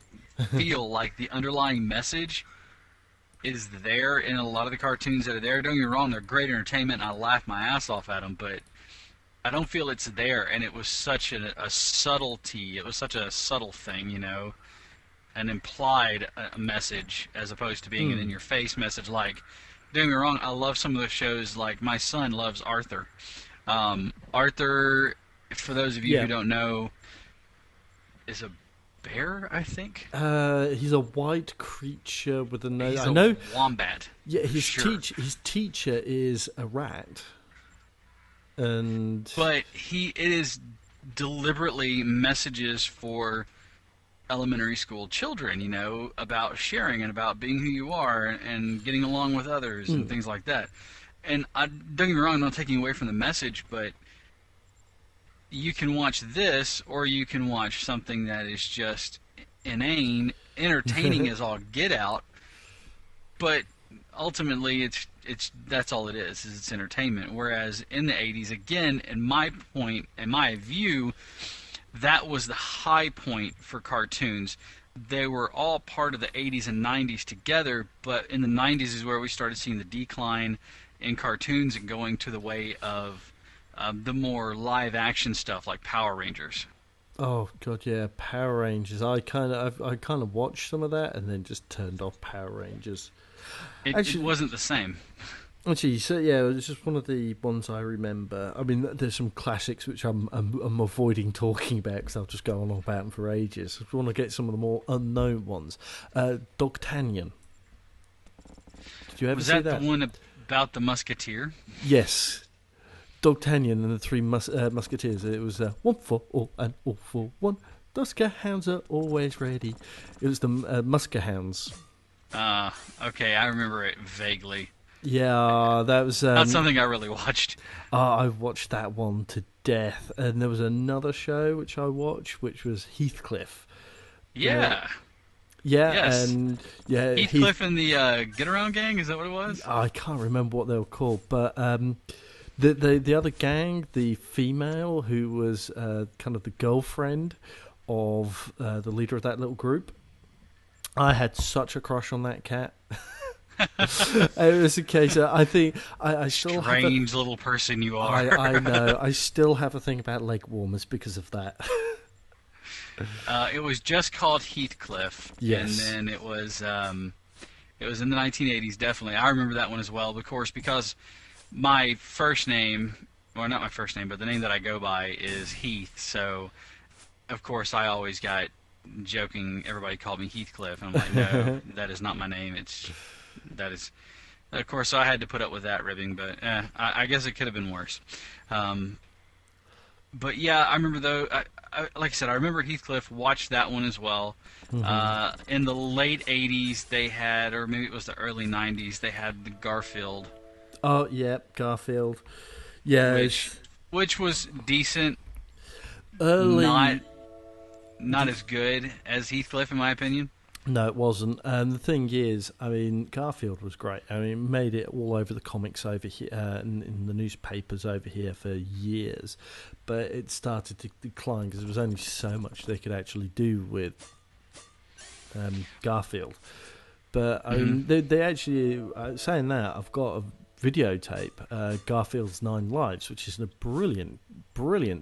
feel like the underlying message is there in a lot of the cartoons that are there. Don't get me wrong, they're great entertainment, and I laugh my ass off at them, but I don't feel it's there. And it was such a subtlety. It was such a subtle thing, an implied message as opposed to being an in-your-face message. Like, don't get me wrong, I love some of those shows. Like, my son loves Arthur. Arthur, for those of you who don't know, is a bear, I think. He's a white creature with a nose. He's a wombat. Yeah, his teacher is a rat. But it is deliberately messages for elementary school children, about sharing and about being who you are and getting along with others and things like that. And don't get me wrong, I'm not taking away from the message, but you can watch this, or you can watch something that is just inane, entertaining as all get out, but ultimately it's that's all it is it's entertainment. Whereas in the 80s, again, in my view, that was the high point for cartoons. They were all part of the 80s and 90s together, but in the 90s is where we started seeing the decline in cartoons and going to the way of the more live action stuff like Power Rangers. Oh god, yeah, Power Rangers. I kind of watched some of that and then just turned off Power Rangers. It wasn't the same. Actually, so yeah, it's just one of the ones I remember. I mean, there's some classics which I'm avoiding talking about because I'll just go on about them for ages. I want to get some of the more unknown ones. Dogtanian. Did you ever see that? Was that the one about the musketeer? Yes. Dogtanian and the Three Musketeers. It was one for all and all for one. Dusker hounds are always ready. It was the Muskehounds. Okay, I remember it vaguely. Yeah, that was... not something I really watched. I watched that one to death. And there was another show which I watched, which was Heathcliff. Yeah. Yeah, yes. And yeah, Heathcliff and the Get Around Gang, is that what it was? I can't remember what they were called, but the other gang, the female who was kind of the girlfriend of the leader of that little group, I had such a crush on that cat. It was a case of, I think I still strange little person you are. I know. I still have a thing about leg warmers because of that. It was just called Heathcliff. Yes. And then it was in the 1980s, definitely. I remember that one as well, of course, because my first name, or not my first name, but the name that I go by is Heath. So, of course, I always got joking. Everybody called me Heathcliff. And I'm like, no, that is not my name. That is, of course, so I had to put up with that ribbing, but I guess it could have been worse. But yeah, I remember though. Like I said, I remember Heathcliff. Watched that one as well. Mm-hmm. In the late '80s, they had, or maybe it was the early '90s, they had the Garfield Oh, yeah, Garfield. Yeah, which was decent. Early. Not as good as Heathcliff, in my opinion. No, it wasn't. And the thing is, I mean, Garfield was great. I mean, it made it all over the comics over here, in the newspapers over here for years. But it started to decline because there was only so much they could actually do with Garfield. But I mean, they actually, saying that, I've got a videotape, Garfield's 9 Lives, which is a brilliant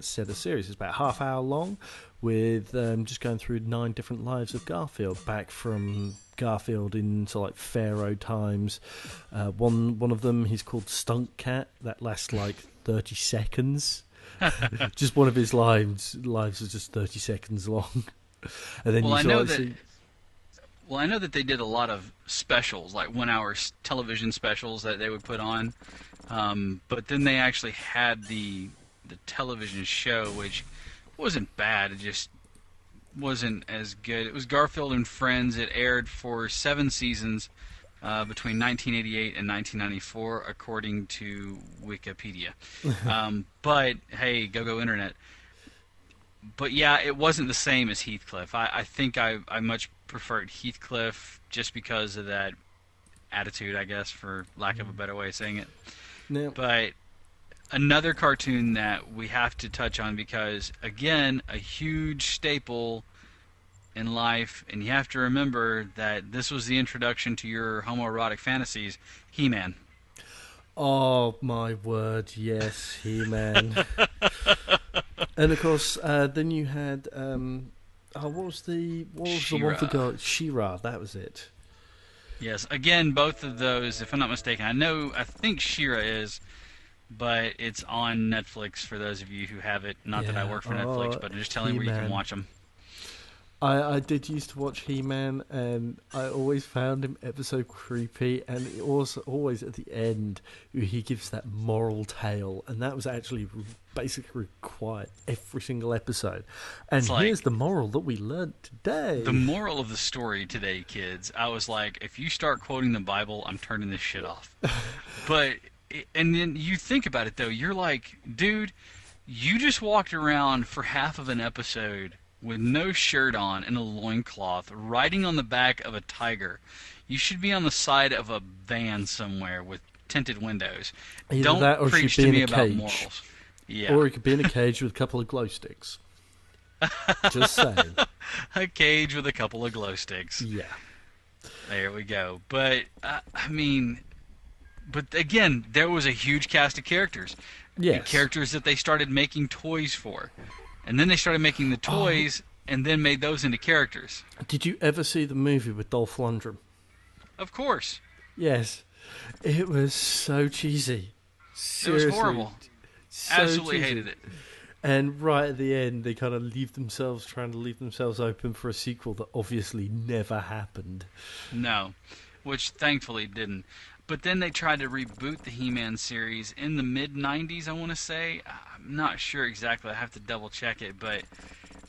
set of series. It's about half hour long, with just going through 9 different lives of Garfield, back from Garfield into like Pharaoh times. One of them, he's called Stunt Cat. That lasts like 30 seconds. Just one of his lives is just 30 seconds long. And then I know that they did a lot of specials, like 1 hour television specials that they would put on. But then they actually had the television show, which wasn't bad. It just wasn't as good. It was Garfield and Friends. It aired for 7 seasons between 1988 and 1994, according to Wikipedia. But hey, go internet. But yeah, it wasn't the same as Heathcliff. I think I much preferred Heathcliff just because of that attitude, I guess, for lack of a better way of saying it. No. But another cartoon that we have to touch on because, again, a huge staple in life, and you have to remember that this was the introduction to your homoerotic fantasies, He-Man. Oh, my word, yes, He-Man. And, of course, then you had... what was the one for God? She-Ra, that was it. Yes, again, both of those, if I'm not mistaken, I think She-Ra is, but it's on Netflix for those of you who have it. Not that I work for Netflix, but I'm just telling you where you can watch them. I did used to watch He-Man, and I always found him ever so creepy, and it also always at the end he gives that moral tale, and that was actually basically required every single episode. And here's the moral that we learned today. The moral of the story today, kids, I was like, if you start quoting the Bible, I'm turning this shit off. And then you think about it, though, you're like, dude, you just walked around for half of an episode with no shirt on and a loincloth, riding on the back of a tiger. You should be on the side of a van somewhere with tinted windows. Either Don't that, or preach be to in me a about cage. morals. Yeah. Or he could be in a cage with a couple of glow sticks. Just saying. A cage with a couple of glow sticks. Yeah. There we go. But, but again, there was a huge cast of characters. Yes. Characters that they started making toys for. And then they started making the toys and then made those into characters. Did you ever see the movie with Dolph Lundgren? Of course. Yes. It was so cheesy. Seriously. It was horrible. So Absolutely cheesy. hated it. And right at the end, they kind of trying to leave themselves open for a sequel that obviously never happened. No, which thankfully didn't. But then they tried to reboot the He-Man series in the mid-90s, I want to say. I'm not sure exactly. I have to double-check it. But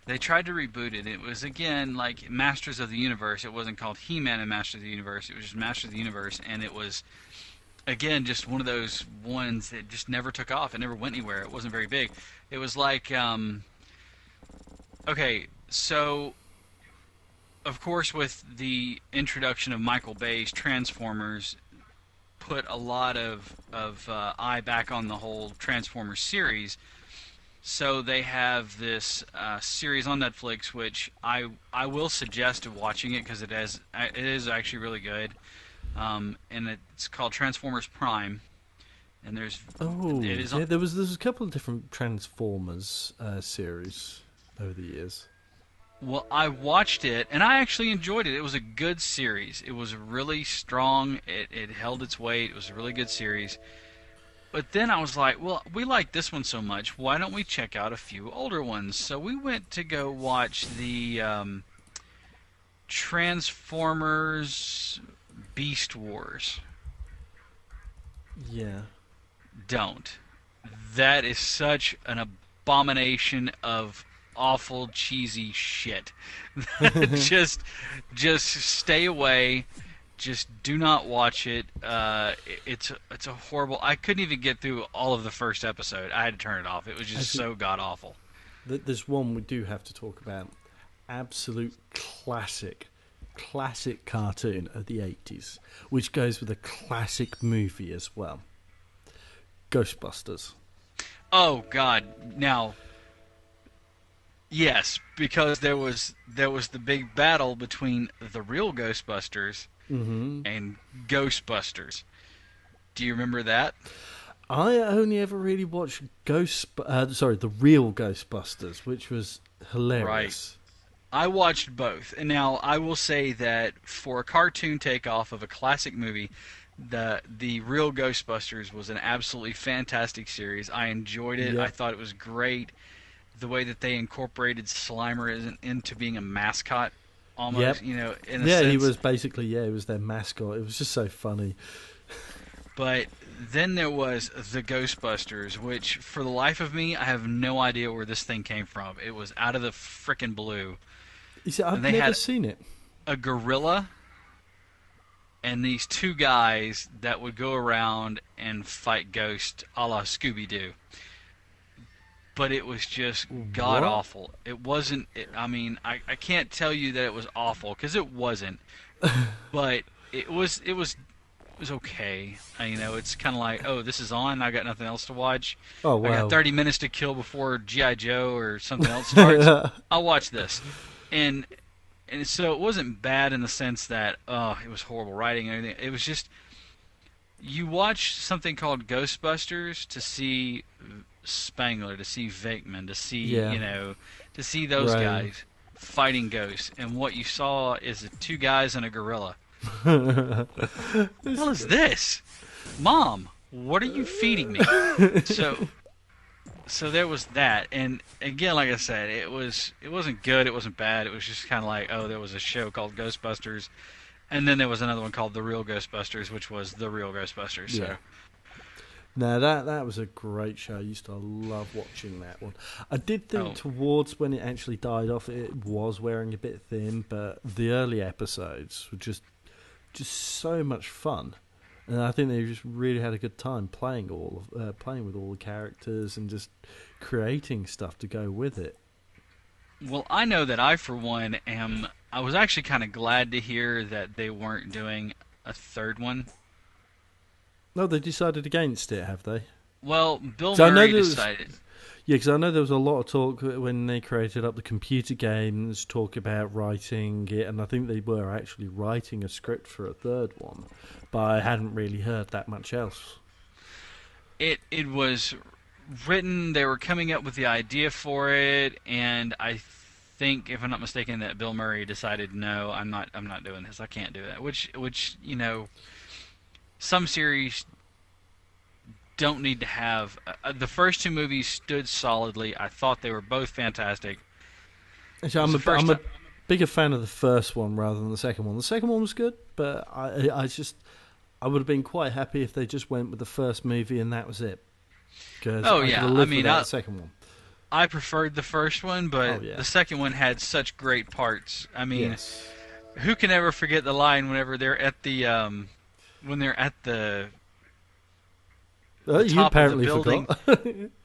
they tried to reboot it. It was, again, like Masters of the Universe. It wasn't called He-Man and Masters of the Universe. It was just Masters of the Universe. And it was, again, just one of those ones that just never took off. It never went anywhere. It wasn't very big. It was like, okay, so... Of course, with the introduction of Michael Bay's Transformers, put a lot of eye back on the whole Transformers series. So they have this series on Netflix, which I will suggest watching it because it is actually really good, and it's called Transformers Prime. And there was a couple of different Transformers series over the years. Well, I watched it, and I actually enjoyed it. It was a good series. It was really strong. It held its weight. It was a really good series. But then I was like, well, we like this one so much. Why don't we check out a few older ones? So we went to go watch the Transformers Beast Wars. Yeah. Don't. That is such an abomination of awful cheesy shit. just stay away. Just do not watch it. It's a horrible. I couldn't even get through all of the first episode. I had to turn it off. It was just so god awful. There's one we do have to talk about. Absolute classic cartoon of the 80s, which goes with a classic movie as well. Ghostbusters. Oh God! Now, yes, because there was the big battle between the real Ghostbusters and Ghostbusters. Do you remember that? I only ever really watched the real Ghostbusters, which was hilarious. Right. I watched both, and now I will say that for a cartoon takeoff of a classic movie, the real Ghostbusters was an absolutely fantastic series. I enjoyed it. Yep. I thought it was great. The way that they incorporated Slimer into being a mascot, almost, yep. In a sense. He was basically, he was their mascot. It was just so funny. But then there was the Ghostbusters, which, for the life of me, I have no idea where this thing came from. It was out of the frickin' blue. You see, I've never seen it. A gorilla and these two guys that would go around and fight ghosts a la Scooby-Doo. But it was just god-awful. It wasn't... I can't tell you that it was awful, because it wasn't. But it was okay. It's kind of like, oh, this is on, I got nothing else to watch. Oh, wow. I got 30 minutes to kill before G.I. Joe or something else starts. I'll watch this. And so it wasn't bad in the sense that, it was horrible writing and everything. It was just, you watch something called Ghostbusters to see Spangler, to see Venkman, to see, to see those guys fighting ghosts. And what you saw is two guys and a gorilla. What the hell is this? Mom, what are you feeding me? So there was that, and again, like I said, it wasn't good, it wasn't bad, it was just kind of like, oh, there was a show called Ghostbusters, and then there was another one called The Real Ghostbusters, which was The Real Ghostbusters. So. Yeah. No, that was a great show. I used to love watching that one. I did think towards when it actually died off, it was wearing a bit thin, but the early episodes were just so much fun. And I think they just really had a good time playing with all the characters and just creating stuff to go with it. Well, I know that I, for one, I was actually kind of glad to hear that they weren't doing a third one. No, they decided against it, have they? Well, Bill Murray decided. Yeah, because I know there was a lot of talk when they created up the computer games, talk about writing it, and I think they were actually writing a script for a third one, but I hadn't really heard that much else. It was written, they were coming up with the idea for it, and I think, if I'm not mistaken, that Bill Murray decided, no, I'm not doing this, I can't do that, which some series don't need to have... the first two movies stood solidly. I thought they were both fantastic. Actually, I'm a bigger fan of the first one rather than the second one. The second one was good, but I would have been quite happy if they just went with the first movie and that was it. The second one. I preferred the first one, but the second one had such great parts. Who can ever forget the line whenever they're at the you apparently forgot.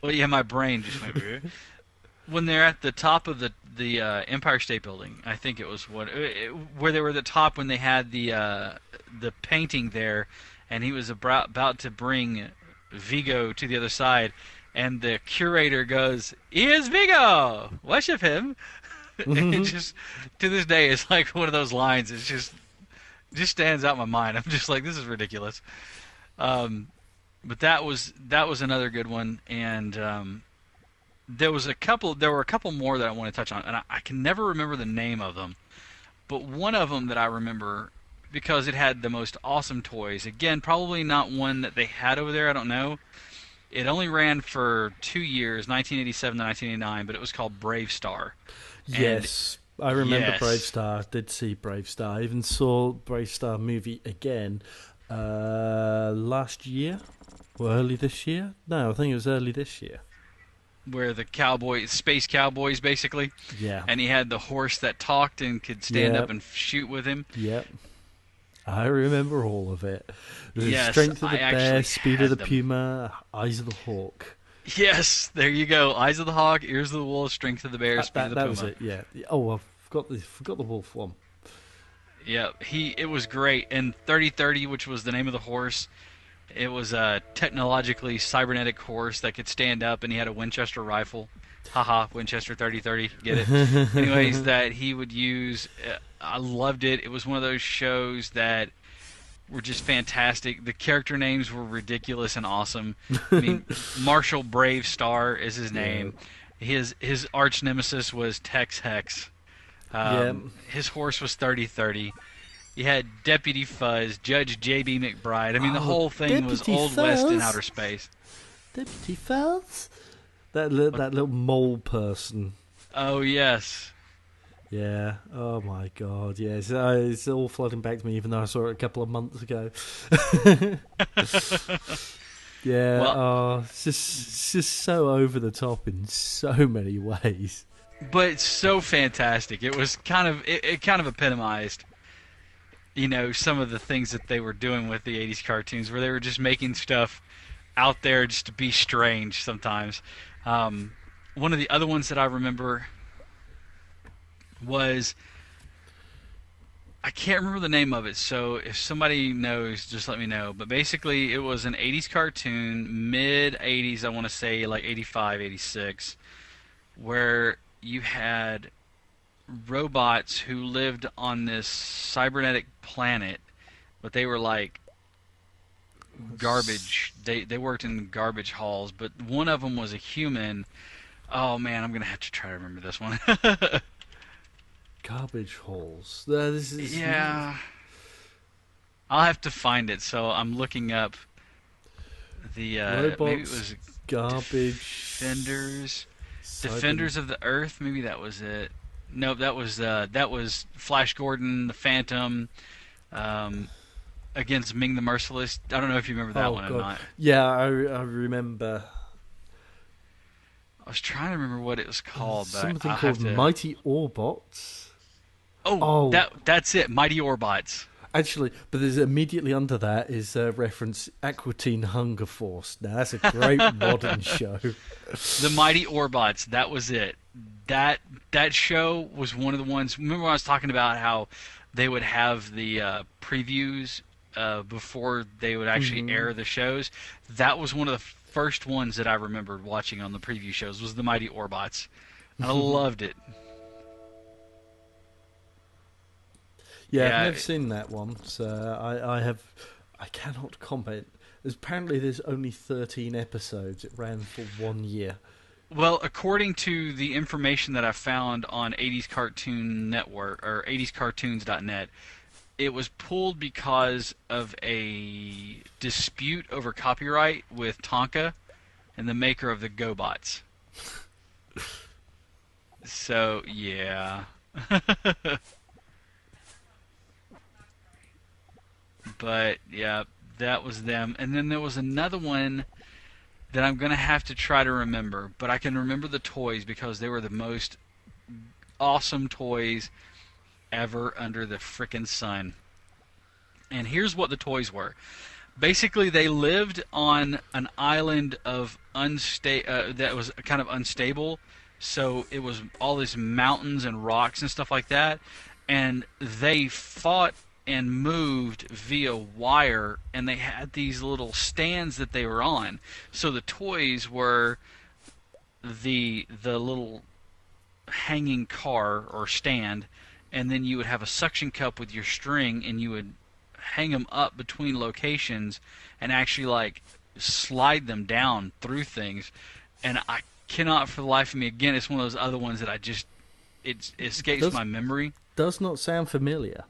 Well, yeah, my brain just went. When they're at the top of the Empire State Building, I think it was where they were at the top when they had the painting there, and he was about to bring Vigo to the other side, and the curator goes, "Here's Vigo, worship him." It just, to this day, it's like one of those lines. It's just stands out in my mind. I'm just like, this is ridiculous. But that was another good one, and there were a couple more that I want to touch on, and I can never remember the name of them. But one of them that I remember, because it had the most awesome toys. Again, probably not one that they had over there, I don't know. It only ran for 2 years, 1987 to 1989, but it was called Bravestarr. Yes, I remember Bravestarr. Did see Bravestarr. I even saw Bravestarr movie again last year. Or early this year? No, I think it was early this year. Where the space cowboys, basically. Yeah. And he had the horse that talked and could stand up and shoot with him. Yep. I remember all of it. The Yes, Strength of the I Bear, actually Speed had of the them. Puma, Eyes of the Hawk. Yes, there you go. Eyes of the hawk, ears of the wolf, strength of the bear, speed of the That was puma. it. Yeah. Oh, I forgot the wolf one. Yeah, it was great. And 3030, which was the name of the horse, it was a technologically cybernetic horse that could stand up, and he had a Winchester rifle. Haha, Winchester 3030, get it? Anyways, that he would use. I loved it. It was one of those shows that were just fantastic. The character names were ridiculous and awesome. I mean, Marshall Bravestarr is his name. His arch nemesis was Tex Hex. Yeah. His horse was 3030. You had Deputy Fuzz, Judge J.B. McBride. I mean, the whole thing was Deputy Old West in Fuzz. outer space. Deputy Fuzz. That little mole person. Oh, yes. Yeah. Oh my God. Yeah. It's all flooding back to me, even though I saw it a couple of months ago. Yeah. Well, It's just so over the top in so many ways. but it's so fantastic. It was it kind of epitomized, some of the things that they were doing with the 80s cartoons, where they were just making stuff out there just to be strange sometimes. One of the other ones that I remember was, I can't remember the name of it, so if somebody knows, just let me know. But basically, it was an 80s cartoon, mid-80s, I want to say, like 85, 86, where you had robots who lived on this cybernetic planet, but they were like garbage. They worked in garbage hauls, but one of them was a human. Oh man, I'm gonna have to try to remember this one. Garbage holes. This is Yeah, I'll have to find it. So I'm looking up the robots, maybe it was garbage, Defenders of the Earth. Maybe that was it. No, that was Flash Gordon, the Phantom, against Ming the Merciless. I don't know if you remember that one or not. Yeah, I remember. I was trying to remember what it was called, but Something I'll called have to... Mighty Orbots. Oh, that's it, Mighty Orbots. Actually, but there's immediately under that is a reference Aqua Teen Hunger Force. Now that's a great modern show. The Mighty Orbots, that was it. That show was one of the ones. Remember when I was talking about how they would have the previews before they would actually air the shows? That was one of the first ones that I remembered watching on the preview shows, was the Mighty Orbots. And I loved it. Yeah, Yeah, I've never seen that one, so I cannot comment. Apparently there's only 13 episodes. It ran for 1 year. Well, according to the information that I found on 80s Cartoon Network, or 80scartoons.net, it was pulled because of a dispute over copyright with Tonka and the maker of the GoBots. So, yeah. But, yeah, that was them. And then there was another one that I'm going to have to try to remember. But I can remember the toys because they were the most awesome toys ever under the frickin' sun. And here's what the toys were. Basically, they lived on an island of that was kind of unstable. So it was all these mountains and rocks and stuff like that. And they fought and moved via wire, and they had these little stands that they were on. So the toys were the little hanging car or stand, and then you would have a suction cup with your string, and you would hang them up between locations and actually like slide them down through things. And I cannot for the life of me, again, it's one of those other ones that it escapes my memory. Does not sound familiar.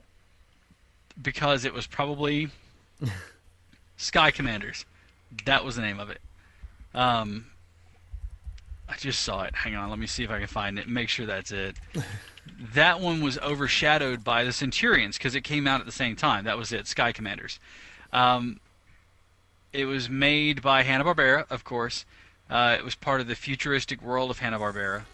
Because it was probably Sky Commanders. That was the name of it. I just saw it. Hang on, let me see if I can find it and make sure that's it. That one was overshadowed by the Centurions because it came out at the same time. That was it, Sky Commanders. It was made by Hanna-Barbera, of course. It was part of the futuristic world of Hanna-Barbera.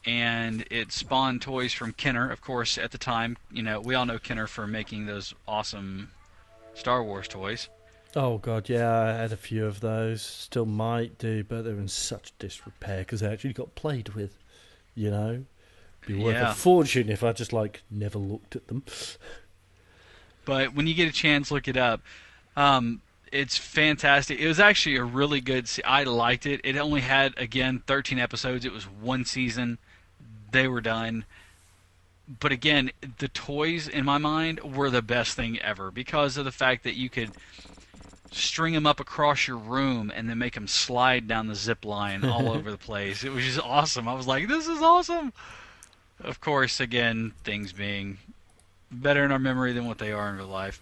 and it spawned toys from Kenner. Of course, at the time, we all know Kenner for making those awesome Star Wars toys. Oh god, yeah, I had a few of those. Still might do, but they're in such disrepair because they actually got played with. Be worth a fortune if I just never looked at them. But when you get a chance, look it up. It's fantastic. It was actually a really good. I liked it. It only had 13 episodes. It was one season. They were done. But again, the toys in my mind were the best thing ever because of the fact that you could string them up across your room and then make them slide down the zip line all over the place. It was just awesome. I was like, this is awesome. Of course, again, things being better in our memory than what they are in real life.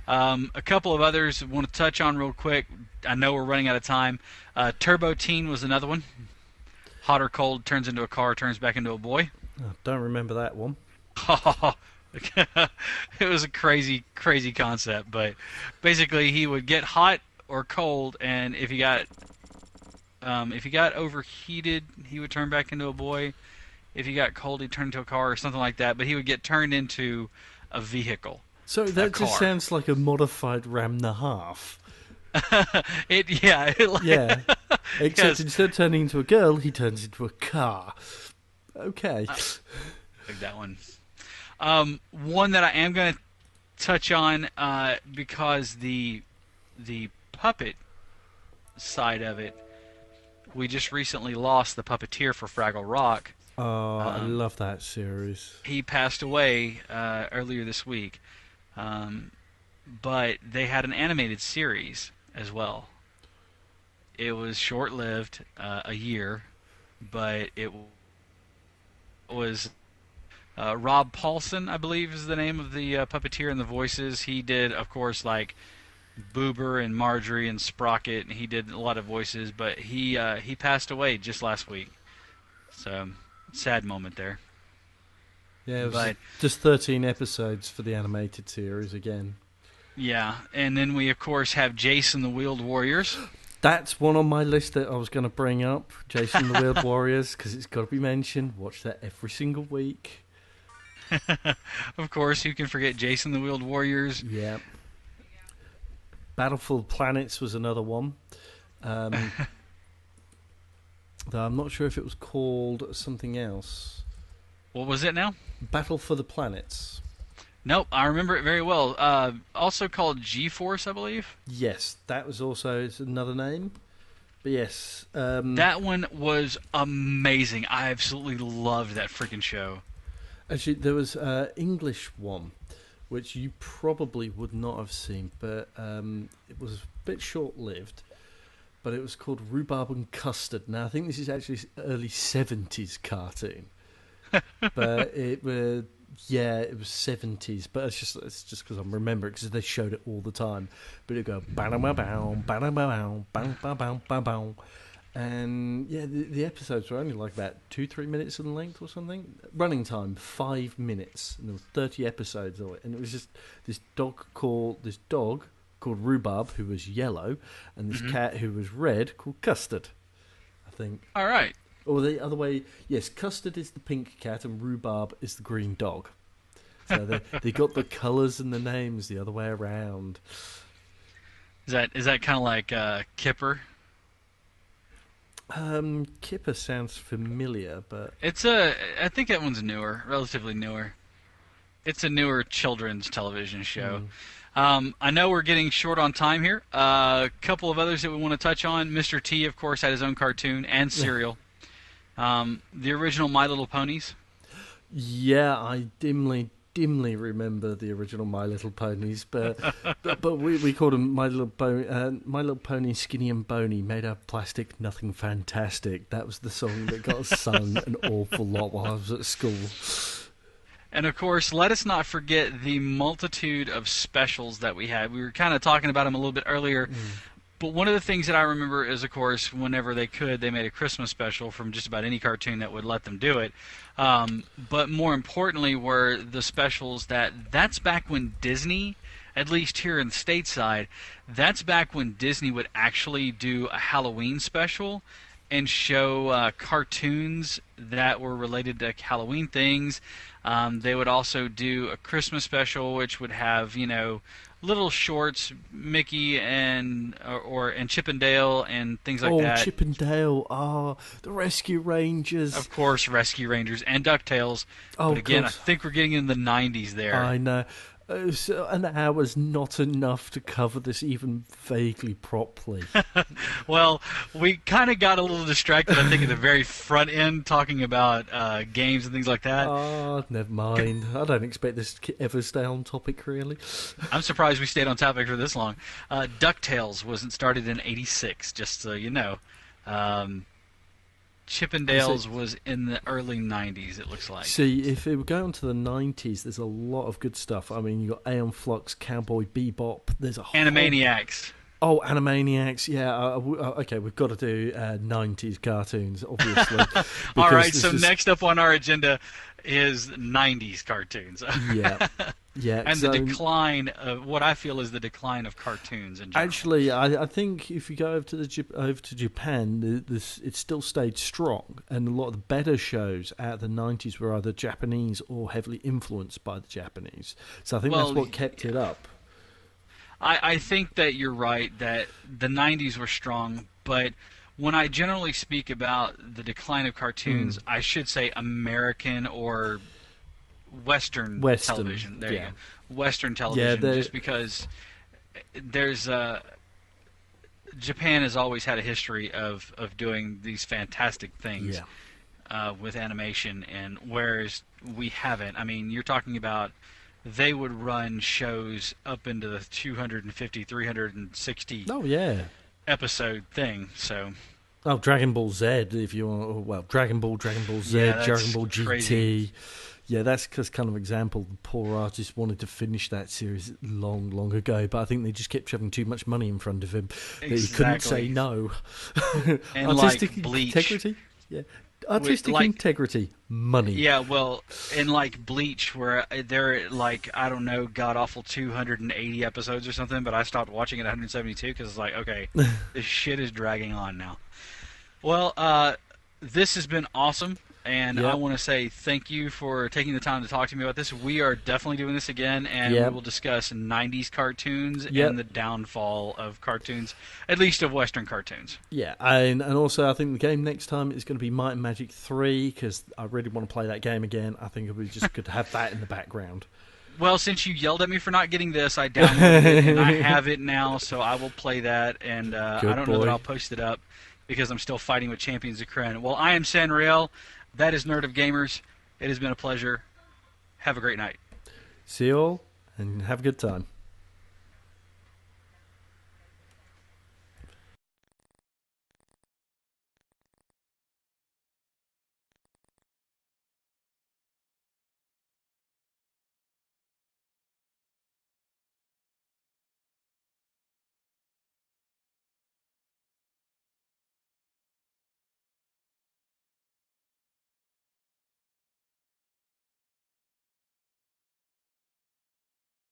A couple of others I want to touch on real quick. I know we're running out of time. Turbo Teen was another one. Hot or cold, turns into a car, turns back into a boy. I don't remember that one. It was a crazy, crazy concept, but basically he would get hot or cold, and if he got overheated, he would turn back into a boy. If he got cold, he'd turn into a car or something like that. But he would get turned into a vehicle. So that just sounds like a modified Ram and a half. Yeah. Except instead of turning into a girl, he turns into a car. Okay. Like that one. One that I am going to touch on because the puppet side of it, we just recently lost the puppeteer for Fraggle Rock. Oh, I love that series. He passed away earlier this week, but they had an animated series as well. It was short-lived, a year, but it was Rob Paulson, I believe, is the name of the puppeteer and the voices. He did, of course, like Boober and Marjorie and Sprocket, and he did a lot of voices, but he passed away just last week. So, sad moment there. Yeah, it was just 13 episodes for the animated series again. Yeah, and then we, of course, have Jason the Wheeled Warriors. That's one on my list that I was going to bring up, Jason the Wheeled Warriors, because it's got to be mentioned. Watch that every single week. Of course, who can forget Jason the Wheeled Warriors? Yeah. Battle for the Planets was another one. Though I'm not sure if it was called something else. What was it now? Battle for the Planets. Nope, I remember it very well. Also called Geforce, I believe. Yes, that was also another name. But yes. That one was amazing. I absolutely loved that freaking show. Actually, there was an English one, which you probably would not have seen, but it was a bit short-lived. But it was called Rhubarb and Custard. Now, I think this is actually early 70s cartoon. But it was 70s. But it's just because I'm remembering, because they showed it all the time. But it'd go ba-da-ba-bow, ba-da-ba-bow, ba-da-ba-bow. And yeah, the episodes were only like about 2-3 minutes in length or something. Running time 5 minutes, and there were 30 episodes of it. And it was just this dog called Rhubarb, who was yellow, and this cat who was red, called Custard, I think. All right. Or the other way, yes, Custard is the pink cat and Rhubarb is the green dog. So they got the colours and the names the other way around. Is that kind of like Kipper? Kipper sounds familiar, but I think that one's newer, relatively newer. It's a newer children's television show. I know we're getting short on time here. A couple of others that we want to touch on. Mr. T, of course, had his own cartoon and cereal. The original My Little Ponies. Yeah, I dimly remember the original My Little Ponies, but we called them My Little Pony Skinny and Bony, made out of plastic, nothing fantastic. That was the song that got sung an awful lot while I was at school. And of course, let us not forget the multitude of specials that we had. We were kind of talking about them a little bit earlier. But one of the things that I remember is, of course, whenever they could, they made a Christmas special from just about any cartoon that would let them do it. But more importantly were the specials that's back when Disney, at least here in the stateside, that's back when Disney would actually do a Halloween special. and show cartoons that were related to Halloween things. They would also do a Christmas special, which would have, little shorts, Mickey and Chip and Dale and things like that. Oh, Chip and Dale. The Rescue Rangers. Of course, Rescue Rangers and DuckTales. Oh, but again, I course. think we're getting in the 90s there. I know. So an hour's not enough to cover this even vaguely properly. Well, we kind of got a little distracted, I think, at the very front end, talking about games and things like that. Oh, never mind. I don't expect this to ever stay on topic, really. I'm surprised we stayed on topic for this long. DuckTales wasn't started in '86, just so you know. Chip and Dale's was in the early 90s, it looks like. See, if it would go on to the 90s, there's a lot of good stuff. I mean, you got Aeon Flux, Cowboy Bebop. There's a whole... Animaniacs. Oh, Animaniacs, yeah. Okay, we've got to do 90s cartoons, obviously. All right, so next up on our agenda is 90s cartoons. Yeah. And the decline of what I feel is the decline of cartoons in general. Actually, I think if you go over to Japan, it still stayed strong, and a lot of the better shows out of the 90s were either Japanese or heavily influenced by the Japanese. So I think that's what kept it up. I think that you're right, that the 90s were strong, but when I generally speak about the decline of cartoons, I should say American or Western television. There you go. Western television, just because there's Japan has always had a history of doing these fantastic things with animation, and whereas we haven't. I mean, you're talking about they would run shows up into the 250, 360 episode thing. So. Oh, Dragon Ball Z, if you want. Well, Dragon Ball Z, Dragon Ball GT. Crazy. Yeah, that's just kind of example. The poor artist wanted to finish that series long, long ago, but I think they just kept shoving too much money in front of him that he couldn't say no. And artistic like Bleach. integrity? Yeah. Artistic integrity, money. Yeah, well, in like Bleach, where they're like, I don't know, god-awful 280 episodes or something, but I stopped watching at 172 because it's like, okay, this shit is dragging on now. Well, this has been awesome, and I want to say thank you for taking the time to talk to me about this. We are definitely doing this again, and we will discuss 90s cartoons and the downfall of cartoons, at least of Western cartoons. Yeah, and also I think the game next time is going to be Might and Magic 3, because I really want to play that game again. I think it would be just good to have that in the background. Well, since you yelled at me for not getting this, I downloaded it, and I have it now, so I will play that, and I don't know that I'll post it up, because I'm still fighting with Champions of Kren. Well, I am Sanrael. That is Nerd of Gamers. It has been a pleasure. Have a great night. See you all, and have a good time.